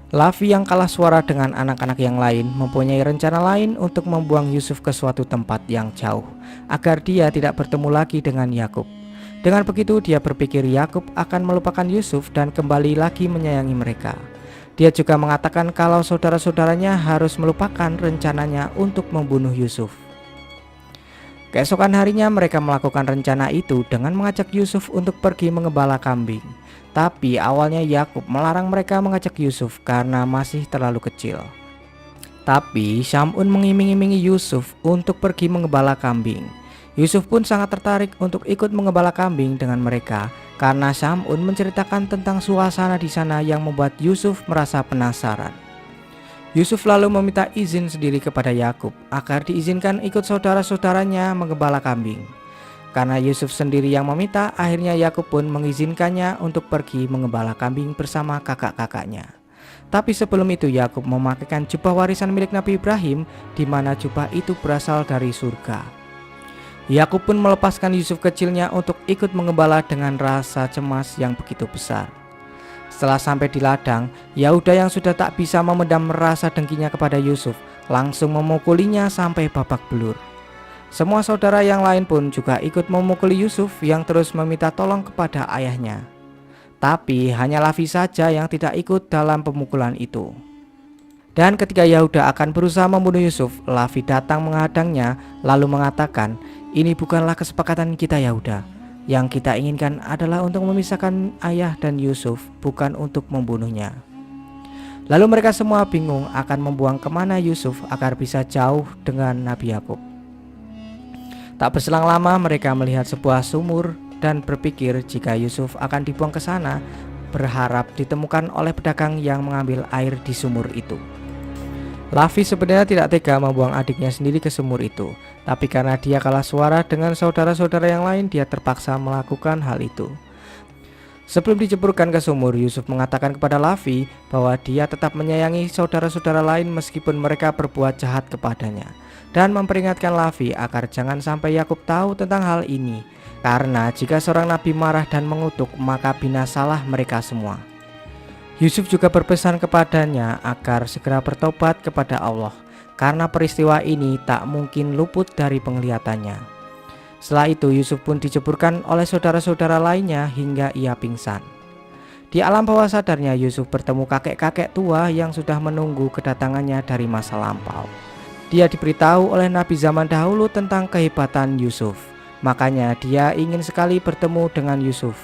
Lavi yang kalah suara dengan anak-anak yang lain mempunyai rencana lain untuk membuang Yusuf ke suatu tempat yang jauh agar dia tidak bertemu lagi dengan Yakub. Dengan begitu dia berpikir Yakub akan melupakan Yusuf dan kembali lagi menyayangi mereka. Dia juga mengatakan kalau saudara-saudaranya harus melupakan rencananya untuk membunuh Yusuf. Keesokan harinya mereka melakukan rencana itu dengan mengajak Yusuf untuk pergi mengembala kambing. Tapi awalnya Yakub melarang mereka mengajak Yusuf karena masih terlalu kecil. Tapi Syamun mengiming-imingi Yusuf untuk pergi mengembala kambing. Yusuf pun sangat tertarik untuk ikut mengembala kambing dengan mereka karena Syamun menceritakan tentang suasana di sana yang membuat Yusuf merasa penasaran. Yusuf lalu meminta izin sendiri kepada Yakub agar diizinkan ikut saudara-saudaranya mengembala kambing. Karena Yusuf sendiri yang meminta, akhirnya Yakub pun mengizinkannya untuk pergi mengembala kambing bersama kakak-kakaknya. Tapi sebelum itu Yakub memakaikan jubah warisan milik Nabi Ibrahim, di mana jubah itu berasal dari surga. Yakub pun melepaskan Yusuf kecilnya untuk ikut mengembala dengan rasa cemas yang begitu besar. Setelah sampai di ladang, Yahuda yang sudah tak bisa memendam rasa dengkinya kepada Yusuf langsung memukulinya sampai babak belur. Semua saudara yang lain pun juga ikut memukuli Yusuf yang terus meminta tolong kepada ayahnya. Tapi hanya Lavi saja yang tidak ikut dalam pemukulan itu. Dan ketika Yahuda akan berusaha membunuh Yusuf, Lavi datang menghadangnya lalu mengatakan, "Ini bukanlah kesepakatan kita Yahuda. Yang kita inginkan adalah untuk memisahkan ayah dan Yusuf, bukan untuk membunuhnya." Lalu mereka semua bingung akan membuang kemana Yusuf agar bisa jauh dengan Nabi Yakub. Tak berselang lama mereka melihat sebuah sumur dan berpikir jika Yusuf akan dibuang ke sana, berharap ditemukan oleh pedagang yang mengambil air di sumur itu. Lavi sebenarnya tidak tega membuang adiknya sendiri ke sumur itu, tapi karena dia kalah suara dengan saudara-saudara yang lain, dia terpaksa melakukan hal itu. Sebelum diceburkan ke sumur, Yusuf mengatakan kepada Lavi bahwa dia tetap menyayangi saudara-saudara lain meskipun mereka berbuat jahat kepadanya, dan memperingatkan Lavi agar jangan sampai Yakub tahu tentang hal ini, karena jika seorang nabi marah dan mengutuk, maka binasalah mereka semua. Yusuf juga berpesan kepadanya agar segera bertobat kepada Allah, karena peristiwa ini tak mungkin luput dari penglihatannya. Setelah itu Yusuf pun diceburkan oleh saudara-saudara lainnya hingga ia pingsan. Di alam bawah sadarnya Yusuf bertemu kakek-kakek tua yang sudah menunggu kedatangannya dari masa lampau. Dia diberitahu oleh nabi zaman dahulu tentang kehebatan Yusuf, makanya dia ingin sekali bertemu dengan Yusuf.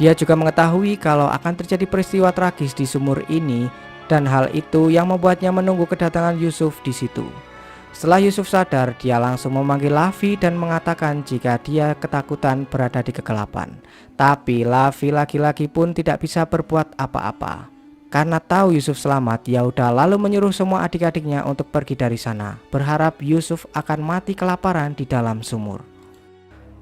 Dia juga mengetahui kalau akan terjadi peristiwa tragis di sumur ini, dan hal itu yang membuatnya menunggu kedatangan Yusuf di situ. Setelah Yusuf sadar, dia langsung memanggil Lavi dan mengatakan jika dia ketakutan berada di kegelapan. Tapi Lavi laki-laki pun tidak bisa berbuat apa-apa. Karena tahu Yusuf selamat, Yahuda lalu menyuruh semua adik-adiknya untuk pergi dari sana, berharap Yusuf akan mati kelaparan di dalam sumur.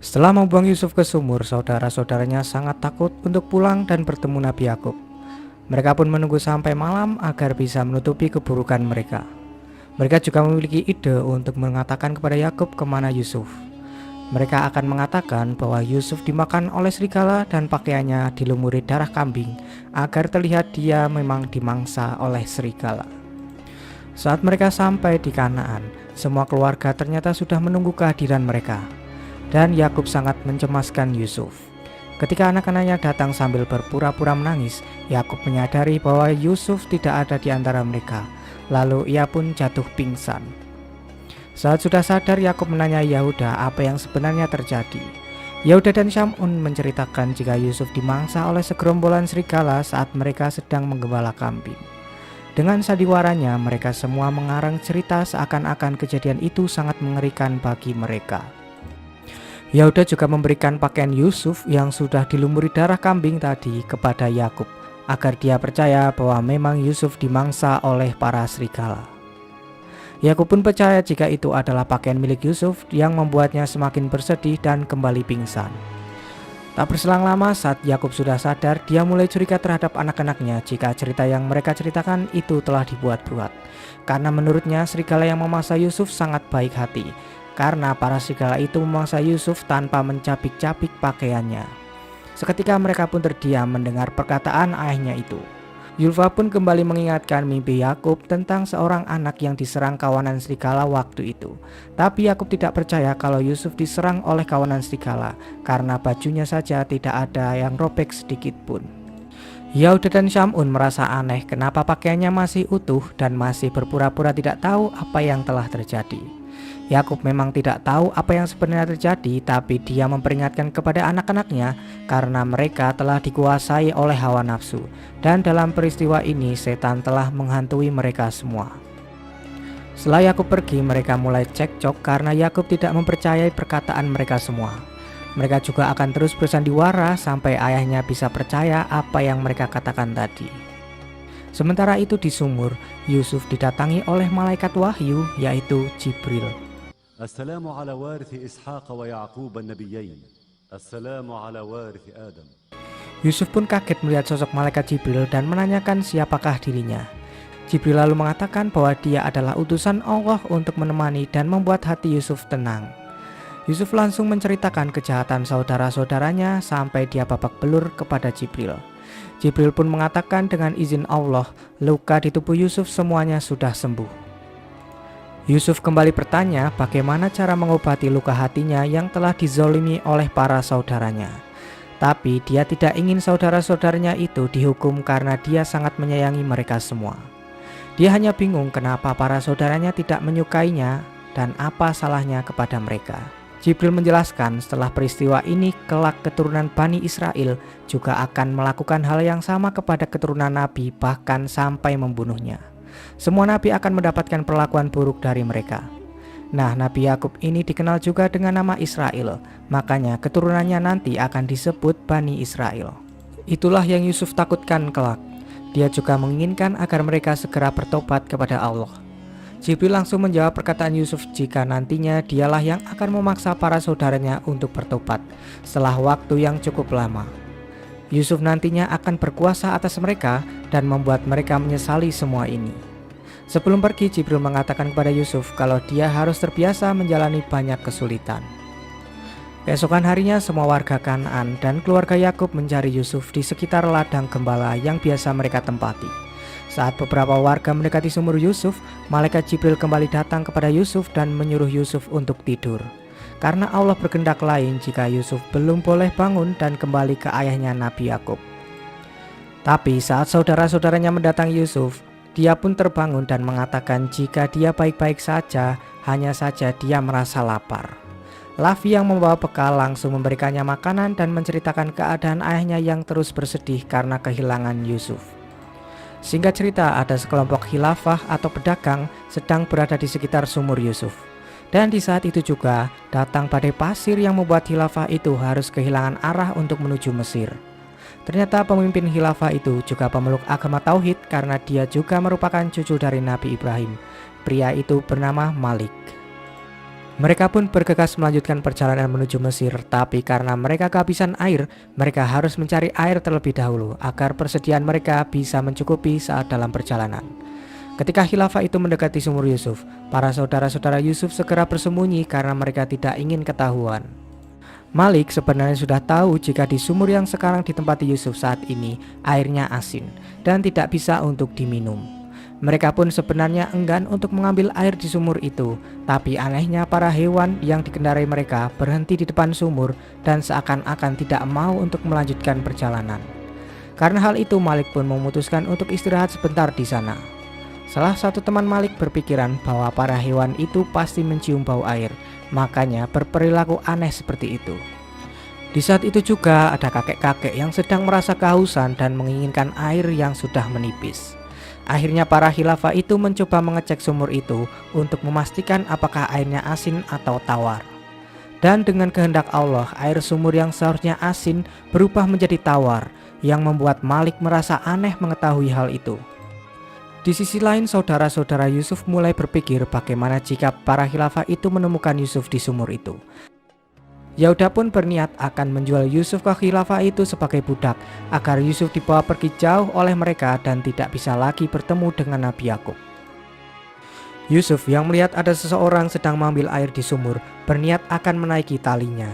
Setelah membuang Yusuf ke sumur, saudara-saudaranya sangat takut untuk pulang dan bertemu Nabi Yakub. Mereka pun menunggu sampai malam agar bisa menutupi keburukan mereka. Mereka juga memiliki ide untuk mengatakan kepada Yakub kemana Yusuf. Mereka akan mengatakan bahwa Yusuf dimakan oleh serigala dan pakaiannya dilumuri darah kambing, agar terlihat dia memang dimangsa oleh serigala. Saat mereka sampai di Kanaan, semua keluarga ternyata sudah menunggu kehadiran mereka, dan Yakub sangat mencemaskan Yusuf. Ketika anak-anaknya datang sambil berpura-pura menangis, Yakub menyadari bahwa Yusuf tidak ada di antara mereka. Lalu ia pun jatuh pingsan. Saat sudah sadar, Yakub menanya Yahuda apa yang sebenarnya terjadi. Yahuda dan Syamun menceritakan jika Yusuf dimangsa oleh segerombolan serigala saat mereka sedang menggembala kambing. Dengan sandiwaranya, mereka semua mengarang cerita seakan-akan kejadian itu sangat mengerikan bagi mereka. Yahuda juga memberikan pakaian Yusuf yang sudah dilumuri darah kambing tadi kepada Yakub, agar dia percaya bahwa memang Yusuf dimangsa oleh para serigala. Yakub pun percaya jika itu adalah pakaian milik Yusuf, yang membuatnya semakin bersedih dan kembali pingsan. Tak berselang lama, saat Yakub sudah sadar, dia mulai curiga terhadap anak-anaknya jika cerita yang mereka ceritakan itu telah dibuat-buat. Karena menurutnya serigala yang memangsa Yusuf sangat baik hati, karena para serigala itu memangsa Yusuf tanpa mencabik-cabik pakaiannya. Seketika mereka pun terdiam mendengar perkataan ayahnya itu. Yulfa pun kembali mengingatkan mimpi Yakub tentang seorang anak yang diserang kawanan serigala waktu itu. Tapi Yakub tidak percaya kalau Yusuf diserang oleh kawanan serigala, karena bajunya saja tidak ada yang robek sedikit pun. Yahuda dan Syamun merasa aneh kenapa pakaiannya masih utuh dan masih berpura-pura tidak tahu apa yang telah terjadi. Yakub memang tidak tahu apa yang sebenarnya terjadi, tapi dia memperingatkan kepada anak-anaknya karena mereka telah dikuasai oleh hawa nafsu, dan dalam peristiwa ini setan telah menghantui mereka semua. Setelah Yakub pergi, mereka mulai cekcok karena Yakub tidak mempercayai perkataan mereka semua. Mereka juga akan terus bersandiwara sampai ayahnya bisa percaya apa yang mereka katakan tadi. Sementara itu di sumur, Yusuf didatangi oleh malaikat wahyu, yaitu Jibril. Assalamu ala warithi Ishaq wa Ya'qub an-nabiyyin. Assalamu ala warithi Adam. Yusuf pun kaget melihat sosok malaikat Jibril dan menanyakan siapakah dirinya. Jibril lalu mengatakan bahwa dia adalah utusan Allah untuk menemani dan membuat hati Yusuf tenang. Yusuf langsung menceritakan kejahatan saudara-saudaranya sampai dia babak belur kepada Jibril. Jibril pun mengatakan dengan izin Allah, luka di tubuh Yusuf semuanya sudah sembuh. Yusuf kembali bertanya bagaimana cara mengobati luka hatinya yang telah dizolimi oleh para saudaranya. Tapi dia tidak ingin saudara-saudaranya itu dihukum karena dia sangat menyayangi mereka semua. Dia hanya bingung kenapa para saudaranya tidak menyukainya dan apa salahnya kepada mereka. Jibril menjelaskan setelah peristiwa ini kelak keturunan Bani Israel juga akan melakukan hal yang sama kepada keturunan Nabi, bahkan sampai membunuhnya. Semua nabi akan mendapatkan perlakuan buruk dari mereka. Nah, Nabi Yakub ini dikenal juga dengan nama Israel, makanya keturunannya nanti akan disebut Bani Israel. Itulah yang Yusuf takutkan kelak. Dia juga menginginkan agar mereka segera bertobat kepada Allah. Jibril langsung menjawab perkataan Yusuf jika nantinya dialah yang akan memaksa para saudaranya untuk bertobat setelah waktu yang cukup lama. Yusuf nantinya akan berkuasa atas mereka dan membuat mereka menyesali semua ini. Sebelum pergi, Jibril mengatakan kepada Yusuf kalau dia harus terbiasa menjalani banyak kesulitan. Keesokan harinya semua warga Kanaan dan keluarga Yakub mencari Yusuf di sekitar ladang gembala yang biasa mereka tempati. Saat beberapa warga mendekati sumur Yusuf, malaikat Jibril kembali datang kepada Yusuf dan menyuruh Yusuf untuk tidur. Karena Allah berkehendak lain jika Yusuf belum boleh bangun dan kembali ke ayahnya Nabi Yakub. Tapi saat saudara-saudaranya mendatangi Yusuf, dia pun terbangun dan mengatakan jika dia baik-baik saja, hanya saja dia merasa lapar. Lavi yang membawa bekal langsung memberikannya makanan dan menceritakan keadaan ayahnya yang terus bersedih karena kehilangan Yusuf. Singkat cerita, ada sekelompok khilafah atau pedagang sedang berada di sekitar sumur Yusuf. Dan di saat itu juga datang badai pasir yang membuat khilafah itu harus kehilangan arah untuk menuju Mesir. Ternyata pemimpin khilafah itu juga pemeluk agama Tauhid karena dia juga merupakan cucu dari Nabi Ibrahim. Pria itu bernama Malik. Mereka pun bergegas melanjutkan perjalanan menuju Mesir, tapi karena mereka kehabisan air, mereka harus mencari air terlebih dahulu agar persediaan mereka bisa mencukupi saat dalam perjalanan. Ketika khilafah itu mendekati sumur Yusuf, para saudara-saudara Yusuf segera bersembunyi karena mereka tidak ingin ketahuan. Malik sebenarnya sudah tahu jika di sumur yang sekarang ditempati Yusuf saat ini airnya asin dan tidak bisa untuk diminum. Mereka pun sebenarnya enggan untuk mengambil air di sumur itu, tapi anehnya para hewan yang dikendarai mereka berhenti di depan sumur dan seakan-akan tidak mau untuk melanjutkan perjalanan. Karena hal itu, Malik pun memutuskan untuk istirahat sebentar di sana. Salah satu teman Malik berpikiran bahwa para hewan itu pasti mencium bau air, makanya berperilaku aneh seperti itu. Di saat itu juga ada kakek-kakek yang sedang merasa kehausan dan menginginkan air yang sudah menipis. Akhirnya para khilafah itu mencoba mengecek sumur itu untuk memastikan apakah airnya asin atau tawar. Dan dengan kehendak Allah, air sumur yang seharusnya asin berubah menjadi tawar, yang membuat Malik merasa aneh mengetahui hal itu. Di sisi lain, saudara-saudara Yusuf mulai berpikir bagaimana jika para khilafah itu menemukan Yusuf di sumur itu. Yahuda pun berniat akan menjual Yusuf ke khilafah itu sebagai budak agar Yusuf dibawa pergi jauh oleh mereka dan tidak bisa lagi bertemu dengan Nabi Yakub. Yusuf yang melihat ada seseorang sedang mengambil air di sumur berniat akan menaiki talinya.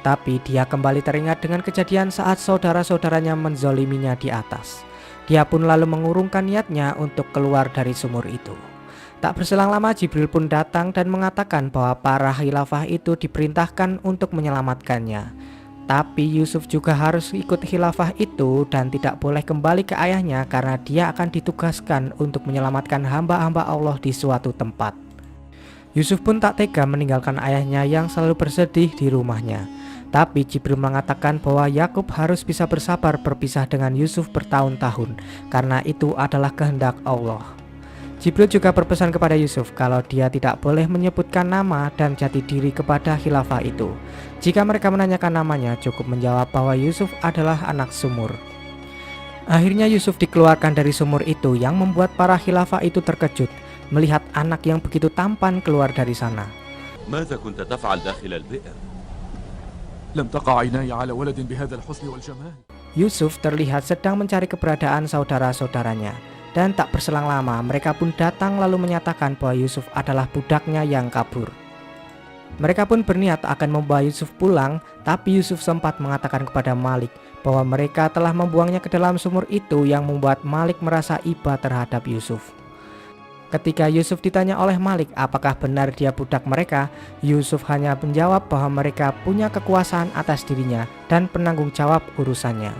Tapi dia kembali teringat dengan kejadian saat saudara-saudaranya menzoliminya di atas. Dia pun lalu mengurungkan niatnya untuk keluar dari sumur itu. Tak berselang lama Jibril pun datang dan mengatakan bahwa para khilafah itu diperintahkan untuk menyelamatkannya. Tapi Yusuf juga harus ikut khilafah itu dan tidak boleh kembali ke ayahnya karena dia akan ditugaskan untuk menyelamatkan hamba-hamba Allah di suatu tempat. Yusuf pun tak tega meninggalkan ayahnya yang selalu bersedih di rumahnya. Tapi Jibril mengatakan bahwa Yakub harus bisa bersabar berpisah dengan Yusuf bertahun-tahun karena itu adalah kehendak Allah. Jibril juga berpesan kepada Yusuf kalau dia tidak boleh menyebutkan nama dan jati diri kepada khilafah itu. Jika mereka menanyakan namanya, cukup menjawab bahwa Yusuf adalah anak sumur. Akhirnya Yusuf dikeluarkan dari sumur itu yang membuat para khilafah itu terkejut melihat anak yang begitu tampan keluar dari sana. ماذا كنت تفعل داخل البئر؟ لم تقع عيناي على ولد بهذا الحسن والجمال. Yusuf terlihat sedang mencari keberadaan saudara-saudaranya. Dan tak berselang lama mereka pun datang lalu menyatakan bahwa Yusuf adalah budaknya yang kabur. Mereka pun berniat akan membawa Yusuf pulang, tapi Yusuf sempat mengatakan kepada Malik bahwa mereka telah membuangnya ke dalam sumur itu yang membuat Malik merasa iba terhadap Yusuf. Ketika Yusuf ditanya oleh Malik apakah benar dia budak mereka, Yusuf hanya menjawab bahwa mereka punya kekuasaan atas dirinya dan penanggung jawab urusannya.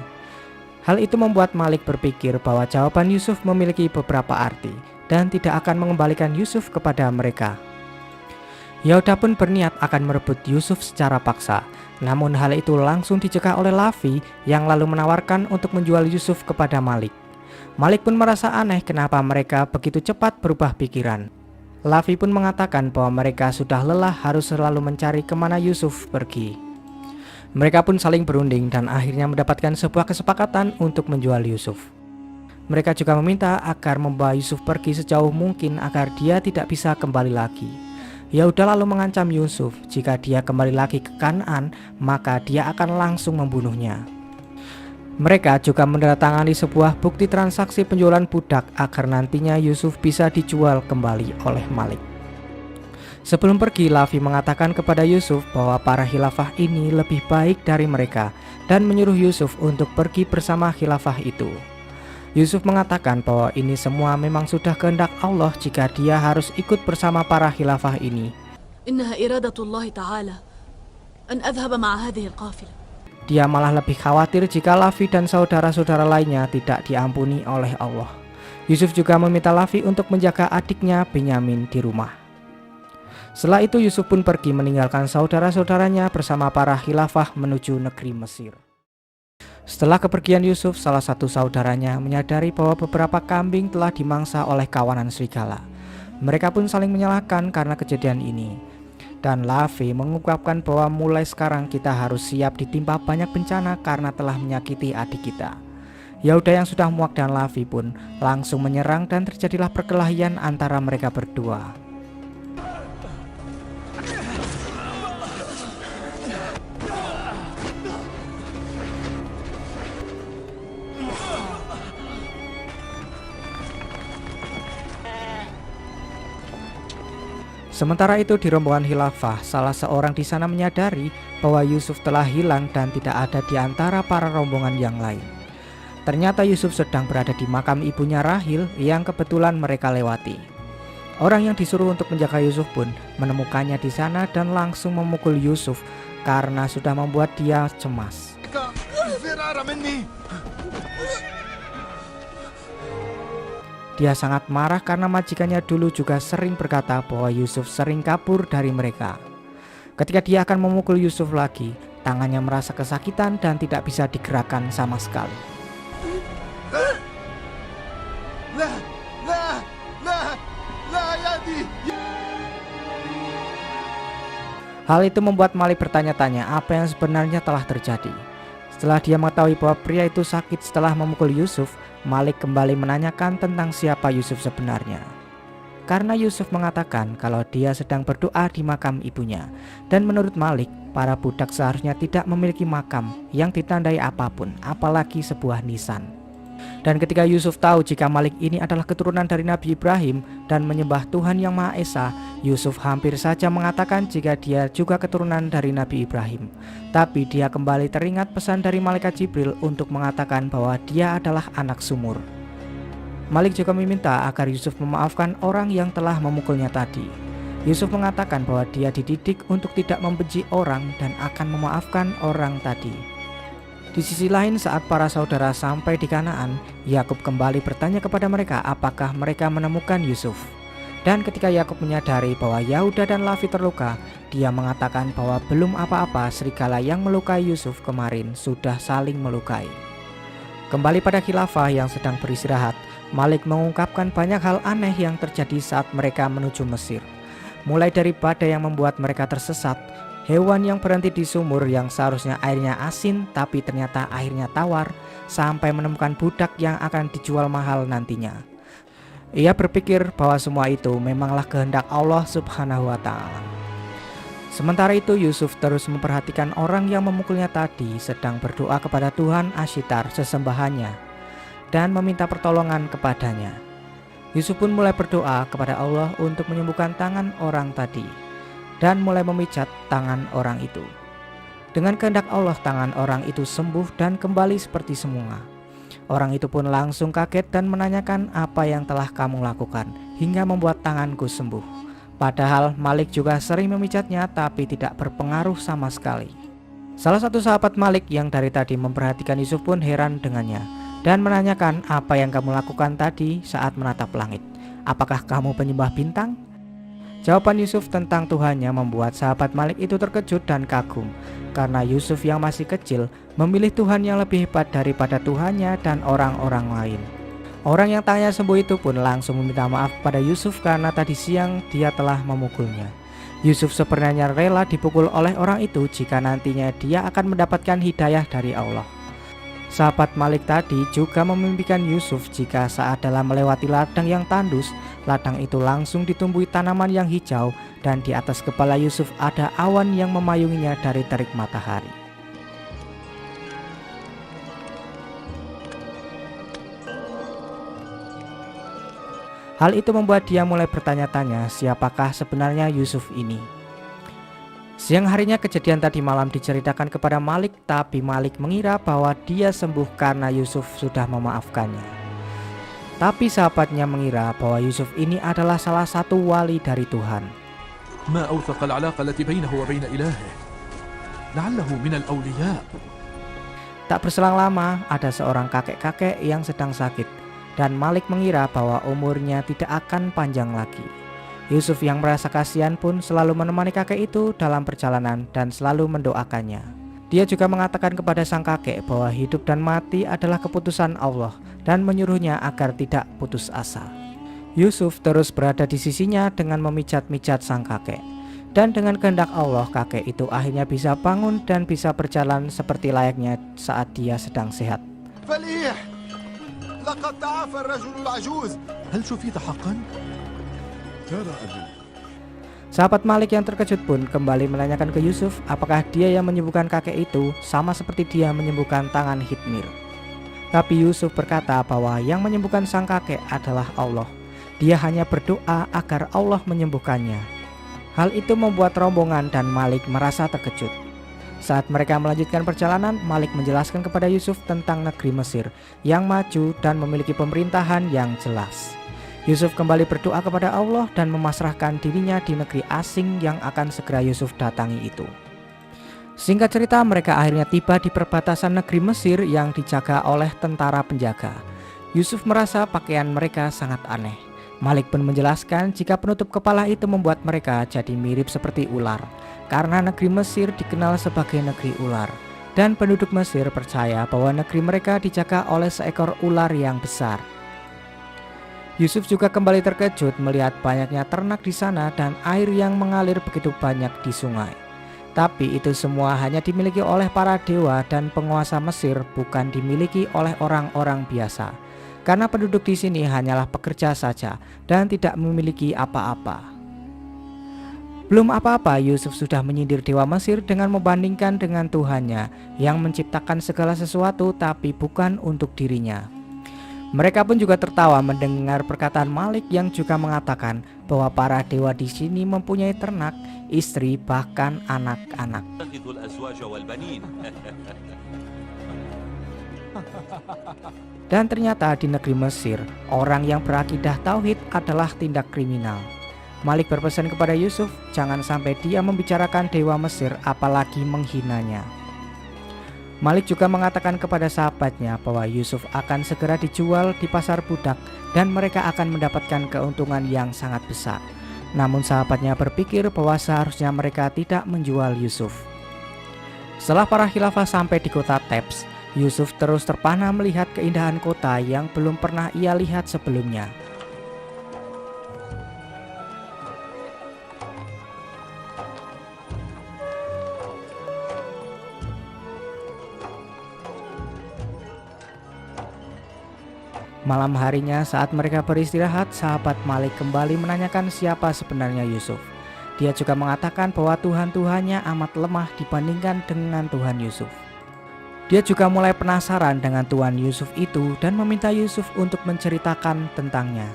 Hal itu membuat Malik berpikir bahwa jawaban Yusuf memiliki beberapa arti dan tidak akan mengembalikan Yusuf kepada mereka. Yahuda pun berniat akan merebut Yusuf secara paksa, namun hal itu langsung dicegah oleh Lavi yang lalu menawarkan untuk menjual Yusuf kepada Malik. Malik pun merasa aneh kenapa mereka begitu cepat berubah pikiran. Lavi pun mengatakan bahwa mereka sudah lelah harus selalu mencari kemana Yusuf pergi. Mereka pun saling berunding dan akhirnya mendapatkan sebuah kesepakatan untuk menjual Yusuf. Mereka juga meminta agar membawa Yusuf pergi sejauh mungkin agar dia tidak bisa kembali lagi. Yahuda lalu mengancam Yusuf jika dia kembali lagi ke Kanaan, maka dia akan langsung membunuhnya. Mereka juga menandatangani sebuah bukti transaksi penjualan budak agar nantinya Yusuf bisa dijual kembali oleh Malik. Sebelum pergi, Lavi mengatakan kepada Yusuf bahwa para khilafah ini lebih baik dari mereka dan menyuruh Yusuf untuk pergi bersama khilafah itu. Yusuf mengatakan bahwa ini semua memang sudah kehendak Allah jika dia harus ikut bersama para khilafah ini. Innaha iradatullah ta'ala an adhhaba ma'a hadhihi al-qafilah. Dia malah lebih khawatir jika Lavi dan saudara-saudara lainnya tidak diampuni oleh Allah. Yusuf juga meminta Lavi untuk menjaga adiknya Benyamin di rumah. Setelah itu Yusuf pun pergi meninggalkan saudara-saudaranya bersama para khilafah menuju negeri Mesir. Setelah kepergian Yusuf, salah satu saudaranya menyadari bahwa beberapa kambing telah dimangsa oleh kawanan serigala. Mereka pun saling menyalahkan karena kejadian ini. Dan Lavi mengungkapkan bahwa mulai sekarang kita harus siap ditimpa banyak bencana karena telah menyakiti adik kita. Yahuda yang sudah muak dan Lavi pun langsung menyerang dan terjadilah perkelahian antara mereka berdua. Sementara itu di rombongan khilafah, salah seorang di sana menyadari bahwa Yusuf telah hilang dan tidak ada di antara para rombongan yang lain. Ternyata Yusuf sedang berada di makam ibunya Rahil yang kebetulan mereka lewati. Orang yang disuruh untuk menjaga Yusuf pun menemukannya di sana dan langsung memukul Yusuf karena sudah membuat dia cemas. Dia sangat marah karena majikannya dulu juga sering berkata bahwa Yusuf sering kabur dari mereka. Ketika dia akan memukul Yusuf lagi, tangannya merasa kesakitan dan tidak bisa digerakkan sama sekali. Hal itu membuat Malik bertanya-tanya apa yang sebenarnya telah terjadi. Setelah dia mengetahui bahwa pria itu sakit setelah memukul Yusuf, Malik kembali menanyakan tentang siapa Yusuf sebenarnya. Karena Yusuf mengatakan kalau dia sedang berdoa di makam ibunya. Dan menurut Malik, para budak seharusnya tidak memiliki makam yang ditandai apapun, apalagi sebuah nisan. Dan ketika Yusuf tahu jika Malik ini adalah keturunan dari Nabi Ibrahim dan menyembah Tuhan Yang Maha Esa, Yusuf hampir saja mengatakan jika dia juga keturunan dari Nabi Ibrahim. Tapi dia kembali teringat pesan dari malaikat Jibril untuk mengatakan bahwa dia adalah anak sumur. Malik juga meminta agar Yusuf memaafkan orang yang telah memukulnya tadi. Yusuf mengatakan bahwa dia dididik untuk tidak membenci orang dan akan memaafkan orang tadi. Di sisi lain, saat para saudara sampai di Kanaan, Yakub kembali bertanya kepada mereka apakah mereka menemukan Yusuf. Dan ketika Yakub menyadari bahwa Yahuda dan Lavi terluka, dia mengatakan bahwa belum apa-apa, serigala yang melukai Yusuf kemarin sudah saling melukai. Kembali pada khilafah yang sedang beristirahat, Malik mengungkapkan banyak hal aneh yang terjadi saat mereka menuju Mesir. Mulai dari badai yang membuat mereka tersesat, hewan yang berhenti di sumur yang seharusnya airnya asin tapi ternyata airnya tawar, sampai menemukan budak yang akan dijual mahal nantinya. Ia berpikir bahwa semua itu memanglah kehendak Allah Subhanahu wa Ta'ala. Sementara itu Yusuf terus memperhatikan orang yang memukulnya tadi sedang berdoa kepada Tuhan Ashitar sesembahannya dan meminta pertolongan kepadanya. Yusuf pun mulai berdoa kepada Allah untuk menyembuhkan tangan orang tadi dan mulai memijat tangan orang itu. Dengan kehendak Allah, tangan orang itu sembuh dan kembali seperti semula. Orang itu pun langsung kaget dan menanyakan apa yang telah kamu lakukan hingga membuat tanganku sembuh. Padahal Malik juga sering memijatnya tapi tidak berpengaruh sama sekali. Salah satu sahabat Malik yang dari tadi memperhatikan Yusuf pun heran dengannya dan menanyakan apa yang kamu lakukan tadi saat menatap langit. Apakah kamu penyembah bintang? Jawaban Yusuf tentang Tuhannya membuat sahabat Malik itu terkejut dan kagum, karena Yusuf yang masih kecil memilih Tuhan yang lebih hebat daripada Tuhannya dan orang-orang lain. Orang yang tangannya sembuh itu pun langsung meminta maaf pada Yusuf karena tadi siang dia telah memukulnya. Yusuf sebenarnya rela dipukul oleh orang itu jika nantinya dia akan mendapatkan hidayah dari Allah. Sahabat Malik tadi juga memimpikan Yusuf jika saat dalam melewati ladang yang tandus, ladang itu langsung ditumbuhi tanaman yang hijau dan di atas kepala Yusuf ada awan yang memayunginya dari terik matahari. Hal itu membuat dia mulai bertanya-tanya siapakah sebenarnya Yusuf ini. Siang harinya kejadian tadi malam diceritakan kepada Malik, tapi Malik mengira bahwa dia sembuh karena Yusuf sudah memaafkannya. Tapi sahabatnya mengira bahwa Yusuf ini adalah salah satu wali dari Tuhan. ما أوثق العلاقة التي بينه وبين إلهه لعله من الأولياء. Tak berselang lama ada seorang kakek-kakek yang sedang sakit dan Malik mengira bahwa umurnya tidak akan panjang lagi. Yusuf yang merasa kasihan pun selalu menemani kakek itu dalam perjalanan dan selalu mendoakannya. Dia juga mengatakan kepada sang kakek bahwa hidup dan mati adalah keputusan Allah dan menyuruhnya agar tidak putus asa. Yusuf terus berada di sisinya dengan memijat-mijat sang kakek. Dan dengan kehendak Allah kakek itu akhirnya bisa bangun dan bisa berjalan seperti layaknya saat dia sedang sehat. فليح لقد تعافى الرجل العجوز. هل شفيت حقا؟ Sahabat Malik yang terkejut pun kembali menanyakan ke Yusuf apakah dia yang menyembuhkan kakek itu sama seperti dia menyembuhkan tangan Hitmir. Tapi Yusuf berkata bahwa yang menyembuhkan sang kakek adalah Allah. Dia hanya berdoa agar Allah menyembuhkannya. Hal itu membuat rombongan dan Malik merasa terkejut. Saat mereka melanjutkan perjalanan, Malik menjelaskan kepada Yusuf tentang negeri Mesir yang maju dan memiliki pemerintahan yang jelas. Yusuf kembali berdoa kepada Allah dan memasrahkan dirinya di negeri asing yang akan segera Yusuf datangi itu. Singkat cerita, mereka akhirnya tiba di perbatasan negeri Mesir yang dijaga oleh tentara penjaga. Yusuf merasa pakaian mereka sangat aneh. Malik pun menjelaskan jika penutup kepala itu membuat mereka jadi mirip seperti ular, karena negeri Mesir dikenal sebagai negeri ular. Dan penduduk Mesir percaya bahwa negeri mereka dijaga oleh seekor ular yang besar. Yusuf juga kembali terkejut melihat banyaknya ternak di sana dan air yang mengalir begitu banyak di sungai. Tapi itu semua hanya dimiliki oleh para dewa dan penguasa Mesir, bukan dimiliki oleh orang-orang biasa. Karena penduduk di sini hanyalah pekerja saja dan tidak memiliki apa-apa. Belum apa-apa, Yusuf sudah menyindir dewa Mesir dengan membandingkan dengan Tuhannya yang menciptakan segala sesuatu tapi bukan untuk dirinya. Mereka pun juga tertawa mendengar perkataan Malik yang juga mengatakan bahwa para dewa di sini mempunyai ternak, istri, bahkan anak-anak. Dan ternyata di negeri Mesir, orang yang berakidah tauhid adalah tindak kriminal. Malik berpesan kepada Yusuf, jangan sampai dia membicarakan dewa Mesir apalagi menghinanya. Malik juga mengatakan kepada sahabatnya bahwa Yusuf akan segera dijual di pasar budak dan mereka akan mendapatkan keuntungan yang sangat besar. Namun sahabatnya berpikir bahwa seharusnya mereka tidak menjual Yusuf. Setelah para khilafah sampai di kota Thebes, Yusuf terus terpana melihat keindahan kota yang belum pernah ia lihat sebelumnya. Malam harinya saat mereka beristirahat, sahabat Malik kembali menanyakan siapa sebenarnya Yusuf. Dia juga mengatakan bahwa Tuhan-Tuhannya amat lemah dibandingkan dengan Tuhan Yusuf. Dia juga mulai penasaran dengan Tuhan Yusuf itu dan meminta Yusuf untuk menceritakan tentangnya.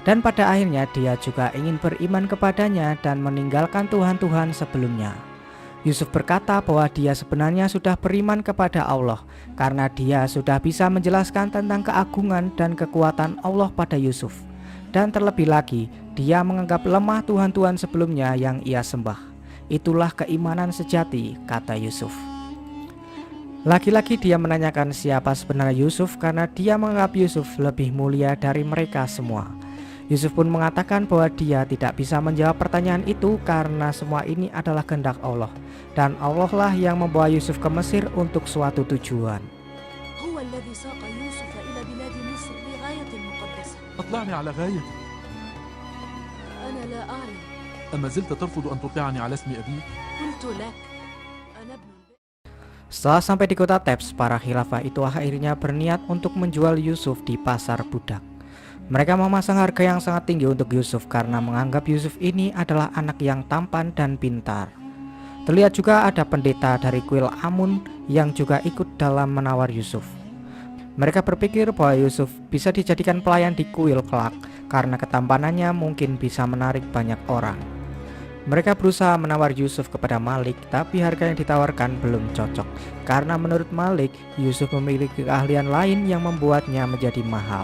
Dan pada akhirnya dia juga ingin beriman kepadanya dan meninggalkan Tuhan-Tuhan sebelumnya. Yusuf berkata bahwa dia sebenarnya sudah beriman kepada Allah karena dia sudah bisa menjelaskan tentang keagungan dan kekuatan Allah pada Yusuf. Dan terlebih lagi, dia menganggap lemah tuhan-tuhan sebelumnya yang ia sembah. Itulah keimanan sejati, kata Yusuf. Lagi-lagi dia menanyakan siapa sebenarnya Yusuf karena dia menganggap Yusuf lebih mulia dari mereka semua. Yusuf pun mengatakan bahwa dia tidak bisa menjawab pertanyaan itu karena semua ini adalah kehendak Allah. Dan Allah lah yang membawa Yusuf ke Mesir untuk suatu tujuan. أطلعني على غايتي. أنا لا أعلم. أما زلت ترفض أن تطلعني على اسم أبيك؟ قلت لك أنا ابن. Setelah sampai di kota Thebes, para khilafah itu akhirnya berniat untuk menjual Yusuf di pasar budak. Mereka memasang harga yang sangat tinggi untuk Yusuf karena menganggap Yusuf ini adalah anak yang tampan dan pintar. Terlihat juga ada pendeta dari kuil Amun yang juga ikut dalam menawar Yusuf. Mereka berpikir bahwa Yusuf bisa dijadikan pelayan di kuil kelak karena ketampanannya mungkin bisa menarik banyak orang. Mereka berusaha menawar Yusuf kepada Malik, tapi harga yang ditawarkan belum cocok karena menurut Malik, Yusuf memiliki keahlian lain yang membuatnya menjadi mahal.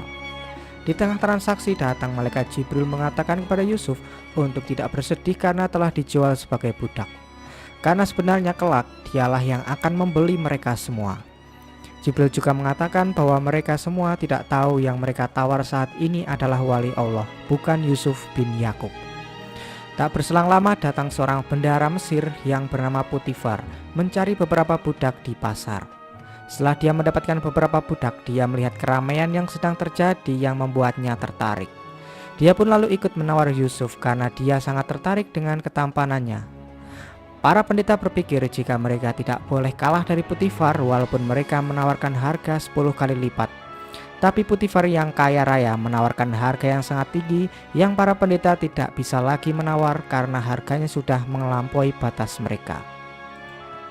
Di tengah transaksi datang malaikat Jibril mengatakan kepada Yusuf untuk tidak bersedih karena telah dijual sebagai budak. Karena sebenarnya kelak dialah yang akan membeli mereka semua. Jibril juga mengatakan bahwa mereka semua tidak tahu yang mereka tawar saat ini adalah wali Allah, bukan Yusuf bin Yakub. Tak berselang lama datang seorang bendahara Mesir yang bernama Potifar mencari beberapa budak di pasar. Setelah dia mendapatkan beberapa budak, dia melihat keramaian yang sedang terjadi yang membuatnya tertarik. Dia pun lalu ikut menawar Yusuf karena dia sangat tertarik dengan ketampanannya. Para pendeta berpikir jika mereka tidak boleh kalah dari Potifar walaupun mereka menawarkan harga 10 kali lipat. Tapi Potifar yang kaya raya menawarkan harga yang sangat tinggi yang para pendeta tidak bisa lagi menawar karena harganya sudah melampaui batas mereka.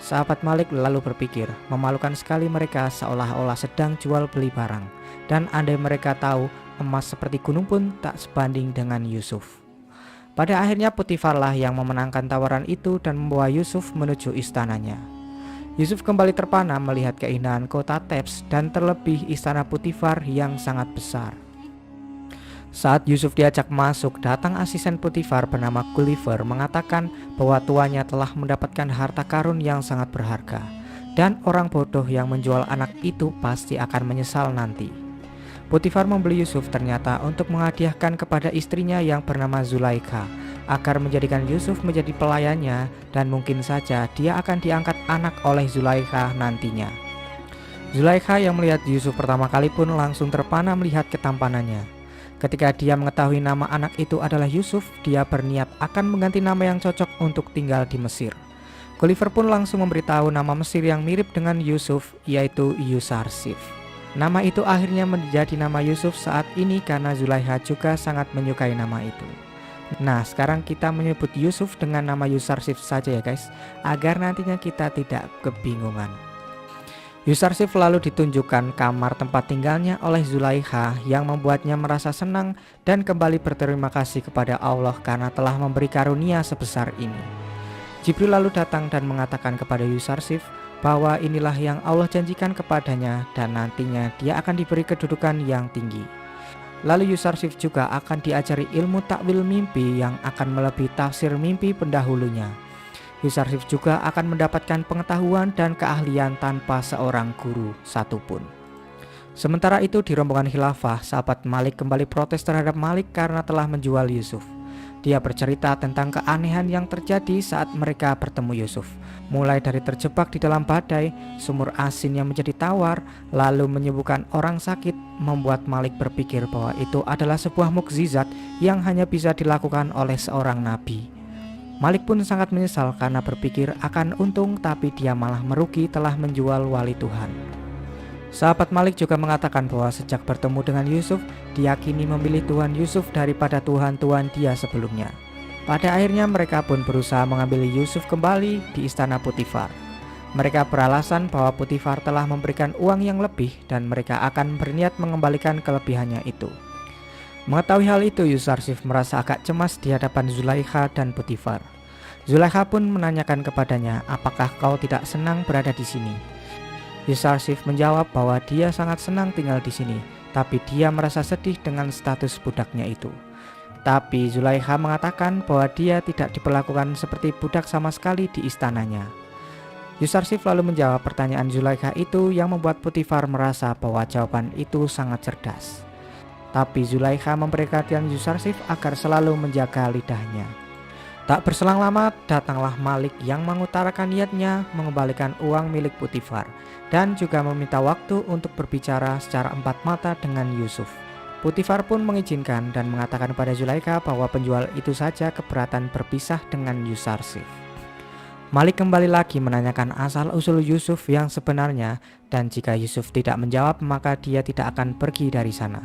Sahabat Malik lalu berpikir, memalukan sekali mereka seolah-olah sedang jual beli barang. Dan andai mereka tahu, emas seperti gunung pun tak sebanding dengan Yusuf. Pada akhirnya Potifar lah yang memenangkan tawaran itu dan membawa Yusuf menuju istananya. Yusuf kembali terpana melihat keindahan kota Thebes dan terlebih istana Potifar yang sangat besar. Saat Yusuf diajak masuk, datang asisten Potifar bernama Gulliver mengatakan bahwa tuannya telah mendapatkan harta karun yang sangat berharga. Dan orang bodoh yang menjual anak itu pasti akan menyesal nanti. Potifar membeli Yusuf ternyata untuk menghadiahkan kepada istrinya yang bernama Zulaikha agar menjadikan Yusuf menjadi pelayannya dan mungkin saja dia akan diangkat anak oleh Zulaikha nantinya. Zulaikha yang melihat Yusuf pertama kali pun langsung terpana melihat ketampanannya. Ketika dia mengetahui nama anak itu adalah Yusuf, dia berniat akan mengganti nama yang cocok untuk tinggal di Mesir. Gulliver pun langsung memberitahu nama Mesir yang mirip dengan Yusuf, yaitu Yusarsif. Nama itu akhirnya menjadi nama Yusuf saat ini karena Zulaikha juga sangat menyukai nama itu. Nah, sekarang kita menyebut Yusuf dengan nama Yusarsif saja ya guys, agar nantinya kita tidak kebingungan. Yusarsif lalu ditunjukkan kamar tempat tinggalnya oleh Zulaikha yang membuatnya merasa senang dan kembali berterima kasih kepada Allah karena telah memberi karunia sebesar ini. Jibril lalu datang dan mengatakan kepada Yusarsif bahwa inilah yang Allah janjikan kepadanya dan nantinya dia akan diberi kedudukan yang tinggi. Lalu Yusarsif juga akan diajari ilmu takwil mimpi yang akan melebihi tafsir mimpi pendahulunya. Yusarsif juga akan mendapatkan pengetahuan dan keahlian tanpa seorang guru satupun. Sementara itu di rombongan khilafah, sahabat Malik kembali protes terhadap Malik karena telah menjual Yusuf. Dia bercerita tentang keanehan yang terjadi saat mereka bertemu Yusuf. Mulai dari terjebak di dalam badai, sumur asin yang menjadi tawar, lalu menyembuhkan orang sakit, membuat Malik berpikir bahwa itu adalah sebuah mukjizat yang hanya bisa dilakukan oleh seorang nabi. Malik pun sangat menyesal karena berpikir akan untung tapi dia malah merugi telah menjual wali Tuhan. Sahabat Malik juga mengatakan bahwa sejak bertemu dengan Yusuf, diyakini memilih Tuhan Yusuf daripada Tuhan-Tuhan dia sebelumnya. Pada akhirnya mereka pun berusaha mengambil Yusuf kembali di istana Potifar. Mereka beralasan bahwa Potifar telah memberikan uang yang lebih dan mereka akan berniat mengembalikan kelebihannya itu. Mengetahui hal itu, Yusarsif merasa agak cemas di hadapan Zulaikha dan Potifar. Zulaikha pun menanyakan kepadanya, apakah kau tidak senang berada di sini? Yusarsif menjawab bahwa dia sangat senang tinggal di sini, tapi dia merasa sedih dengan status budaknya itu. Tapi Zulaikha mengatakan bahwa dia tidak diperlakukan seperti budak sama sekali di istananya. Yusarsif lalu menjawab pertanyaan Zulaikha itu yang membuat Potifar merasa bahwa jawaban itu sangat cerdas. Tapi Zulaikha memperhatikan Yusarsif agar selalu menjaga lidahnya. Tak berselang lama datanglah Malik yang mengutarakan niatnya mengembalikan uang milik Potifar dan juga meminta waktu untuk berbicara secara empat mata dengan Yusuf. Potifar pun mengizinkan dan mengatakan pada Zulaikha bahwa penjual itu saja keberatan berpisah dengan Yusarsif. Malik kembali lagi menanyakan asal-usul Yusuf yang sebenarnya, dan jika Yusuf tidak menjawab maka dia tidak akan pergi dari sana.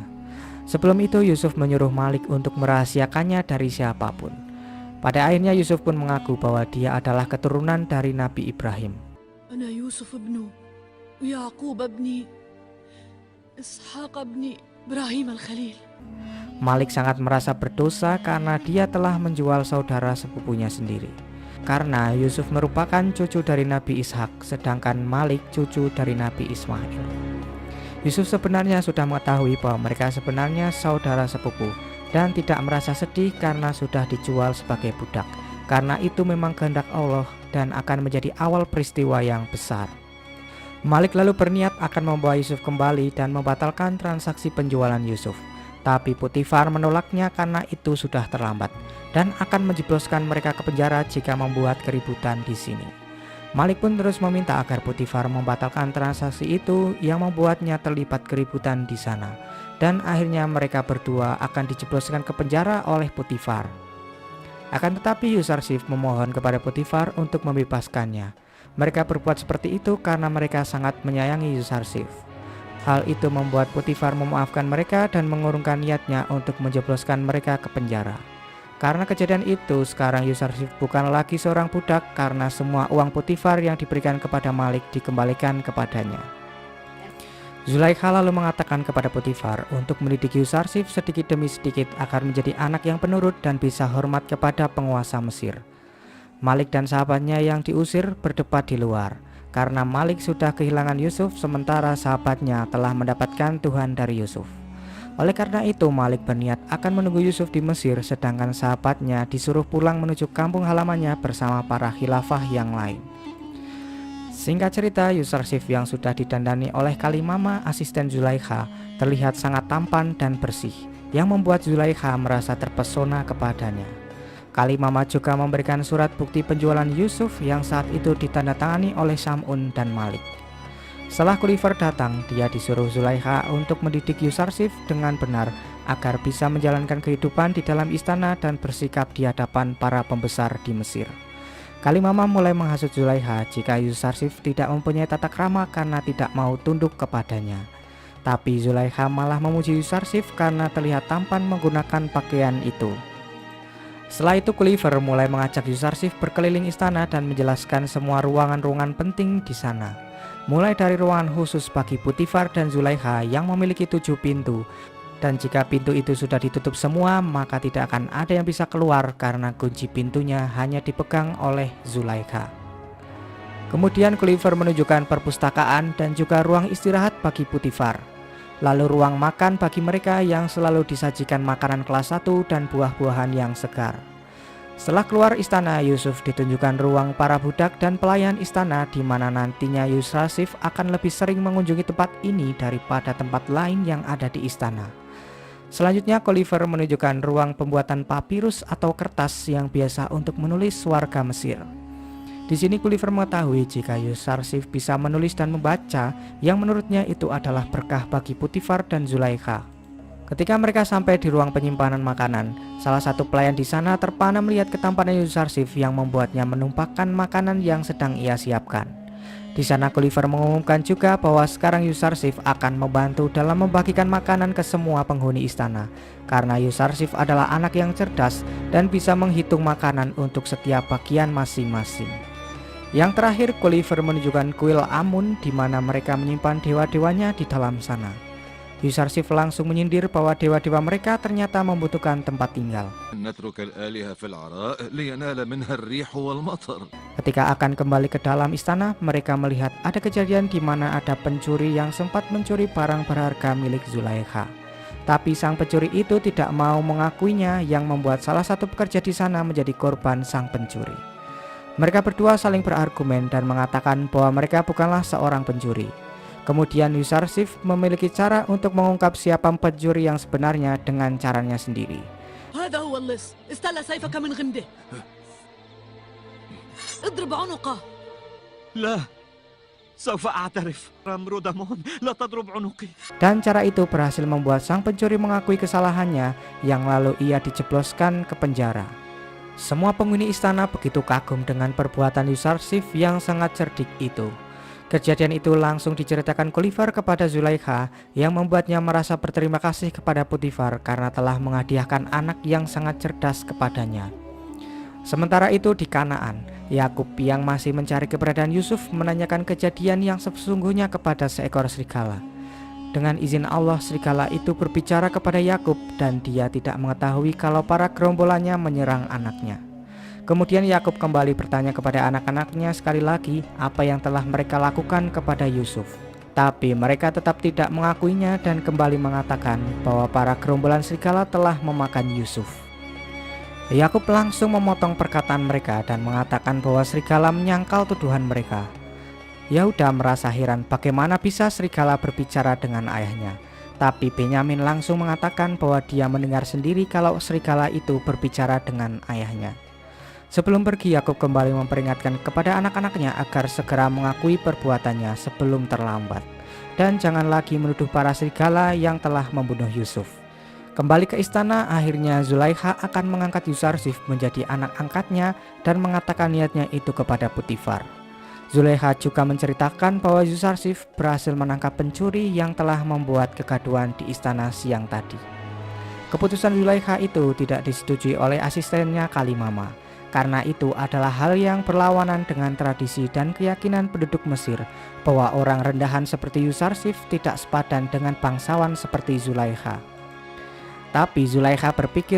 Sebelum itu Yusuf menyuruh Malik untuk merahasiakannya dari siapapun. Pada akhirnya Yusuf pun mengaku bahwa dia adalah keturunan dari Nabi Ibrahim. Ana Yusuf ibnu Yaqub ibni Ishaq ibni Ibrahim al-Khalil. Malik sangat merasa berdosa karena dia telah menjual saudara sepupunya sendiri. Karena Yusuf merupakan cucu dari Nabi Ishak, sedangkan Malik cucu dari Nabi Ismail. Yusuf sebenarnya sudah mengetahui bahwa mereka sebenarnya saudara sepupu dan tidak merasa sedih karena sudah dijual sebagai budak. Karena itu memang kehendak Allah dan akan menjadi awal peristiwa yang besar. Malik lalu berniat akan membawa Yusuf kembali dan membatalkan transaksi penjualan Yusuf. Tapi Potifar menolaknya karena itu sudah terlambat dan akan menjebloskan mereka ke penjara jika membuat keributan di sini. Malik pun terus meminta agar Potifar membatalkan transaksi itu yang membuatnya terlibat keributan di sana. Dan akhirnya mereka berdua akan dijebloskan ke penjara oleh Potifar. Akan tetapi Yusarsif memohon kepada Potifar untuk membebaskannya. Mereka berbuat seperti itu karena mereka sangat menyayangi Yusarsif. Hal itu membuat Potifar memaafkan mereka dan mengurungkan niatnya untuk menjebloskan mereka ke penjara. Karena kejadian itu, sekarang Yusarsif bukan lagi seorang budak karena semua uang Potifar yang diberikan kepada Malik dikembalikan kepadanya. Zulaikha lalu mengatakan kepada Potifar untuk mendidik Yusarsif sedikit demi sedikit agar menjadi anak yang penurut dan bisa hormat kepada penguasa Mesir. Malik dan sahabatnya yang diusir berdebat di luar karena Malik sudah kehilangan Yusuf sementara sahabatnya telah mendapatkan Tuhan dari Yusuf. Oleh karena itu Malik berniat akan menunggu Yusuf di Mesir sedangkan sahabatnya disuruh pulang menuju kampung halamannya bersama para khilafah yang lain. Singkat cerita, Yusarsif yang sudah didandani oleh Kalimama asisten Zulaikha terlihat sangat tampan dan bersih yang membuat Zulaikha merasa terpesona kepadanya. Kalimama juga memberikan surat bukti penjualan Yusuf yang saat itu ditandatangani oleh Sam'un dan Malik. Setelah Gulliver datang, dia disuruh Zulaikha untuk mendidik Yusarsif dengan benar agar bisa menjalankan kehidupan di dalam istana dan bersikap di hadapan para pembesar di Mesir. Kalimama mulai menghasut Zulaikha jika Yusarsif tidak mempunyai tata krama karena tidak mau tunduk kepadanya. Tapi Zulaikha malah memuji Yusarsif karena terlihat tampan menggunakan pakaian itu. Setelah itu Gulliver mulai mengajak Yusarsif berkeliling istana dan menjelaskan semua ruangan-ruangan penting di sana. Mulai dari ruangan khusus bagi Potifar dan Zulaikha yang memiliki 7 pintu. Dan jika pintu itu sudah ditutup semua maka tidak akan ada yang bisa keluar karena kunci pintunya hanya dipegang oleh Zulaikha. Kemudian Gulliver menunjukkan perpustakaan dan juga ruang istirahat bagi Potifar. Lalu ruang makan bagi mereka yang selalu disajikan makanan kelas 1 dan buah-buahan yang segar. Setelah keluar istana, Yusuf ditunjukkan ruang para budak dan pelayan istana di mana nantinya Yusarsif akan lebih sering mengunjungi tempat ini daripada tempat lain yang ada di istana. Selanjutnya Gulliver menunjukkan ruang pembuatan papirus atau kertas yang biasa untuk menulis warga Mesir. Di sini Gulliver mengetahui jika Yusarsif bisa menulis dan membaca yang menurutnya itu adalah berkah bagi Potifar dan Zulaikha. Ketika mereka sampai di ruang penyimpanan makanan, salah satu pelayan di sana terpana melihat ketampanan Yusarsif yang membuatnya menumpahkan makanan yang sedang ia siapkan. Di sana Gulliver mengumumkan juga bahwa sekarang Yusarsif akan membantu dalam membagikan makanan ke semua penghuni istana. Karena Yusarsif adalah anak yang cerdas dan bisa menghitung makanan untuk setiap bagian masing-masing. Yang terakhir Gulliver menunjukkan kuil Amun di mana mereka menyimpan dewa-dewanya di dalam sana. Yusarsif langsung menyindir bahwa dewa-dewa mereka ternyata membutuhkan tempat tinggal. Ketika akan kembali ke dalam istana, mereka melihat ada kejadian di mana ada pencuri yang sempat mencuri barang berharga milik Zulaikha. Tapi sang pencuri itu tidak mau mengakuinya, yang membuat salah satu pekerja di sana menjadi korban sang pencuri. Mereka berdua saling berargumen dan mengatakan bahwa mereka bukanlah seorang pencuri. Kemudian Yusarsif memiliki cara untuk mengungkap siapa pencuri yang sebenarnya dengan caranya sendiri. هذا هو اللص استل سيفك من غمده اضرب عنقه لا سوف أعترف رودامون لا تضرب عنقي. Dan cara itu berhasil membuat sang pencuri mengakui kesalahannya, yang lalu ia dijebloskan ke penjara. Semua penghuni istana begitu kagum dengan perbuatan Yusarsif yang sangat cerdik itu. Kejadian itu langsung diceritakan Gulliver kepada Zulaikha, yang membuatnya merasa berterima kasih kepada Potifar karena telah menghadiahkan anak yang sangat cerdas kepadanya. Sementara itu di Kanaan, Yakub yang masih mencari keberadaan Yusuf menanyakan kejadian yang sesungguhnya kepada seekor serigala. Dengan izin Allah, serigala itu berbicara kepada Yakub dan dia tidak mengetahui kalau para gerombolannya menyerang anaknya. Kemudian Yakub kembali bertanya kepada anak-anaknya sekali lagi apa yang telah mereka lakukan kepada Yusuf. Tapi mereka tetap tidak mengakuinya dan kembali mengatakan bahwa para gerombolan serigala telah memakan Yusuf. Yakub langsung memotong perkataan mereka dan mengatakan bahwa serigala menyangkal tuduhan mereka. Yahuda merasa heran bagaimana bisa serigala berbicara dengan ayahnya. Tapi Benyamin langsung mengatakan bahwa dia mendengar sendiri kalau serigala itu berbicara dengan ayahnya. Sebelum pergi, Yakub kembali memperingatkan kepada anak-anaknya agar segera mengakui perbuatannya sebelum terlambat, dan jangan lagi menuduh para serigala yang telah membunuh Yusuf. Kembali ke istana, akhirnya Zulaikha akan mengangkat Yusarsif menjadi anak angkatnya dan mengatakan niatnya itu kepada Potifar. Zulaikha juga menceritakan bahwa Yusarsif berhasil menangkap pencuri yang telah membuat kegaduhan di istana siang tadi. Keputusan Zulaikha itu tidak disetujui oleh asistennya Kalimama. Karena itu adalah hal yang berlawanan dengan tradisi dan keyakinan penduduk Mesir bahwa orang rendahan seperti Yusarsif tidak sepadan dengan bangsawan seperti Zulaikha. Tapi Zulaikha berpikir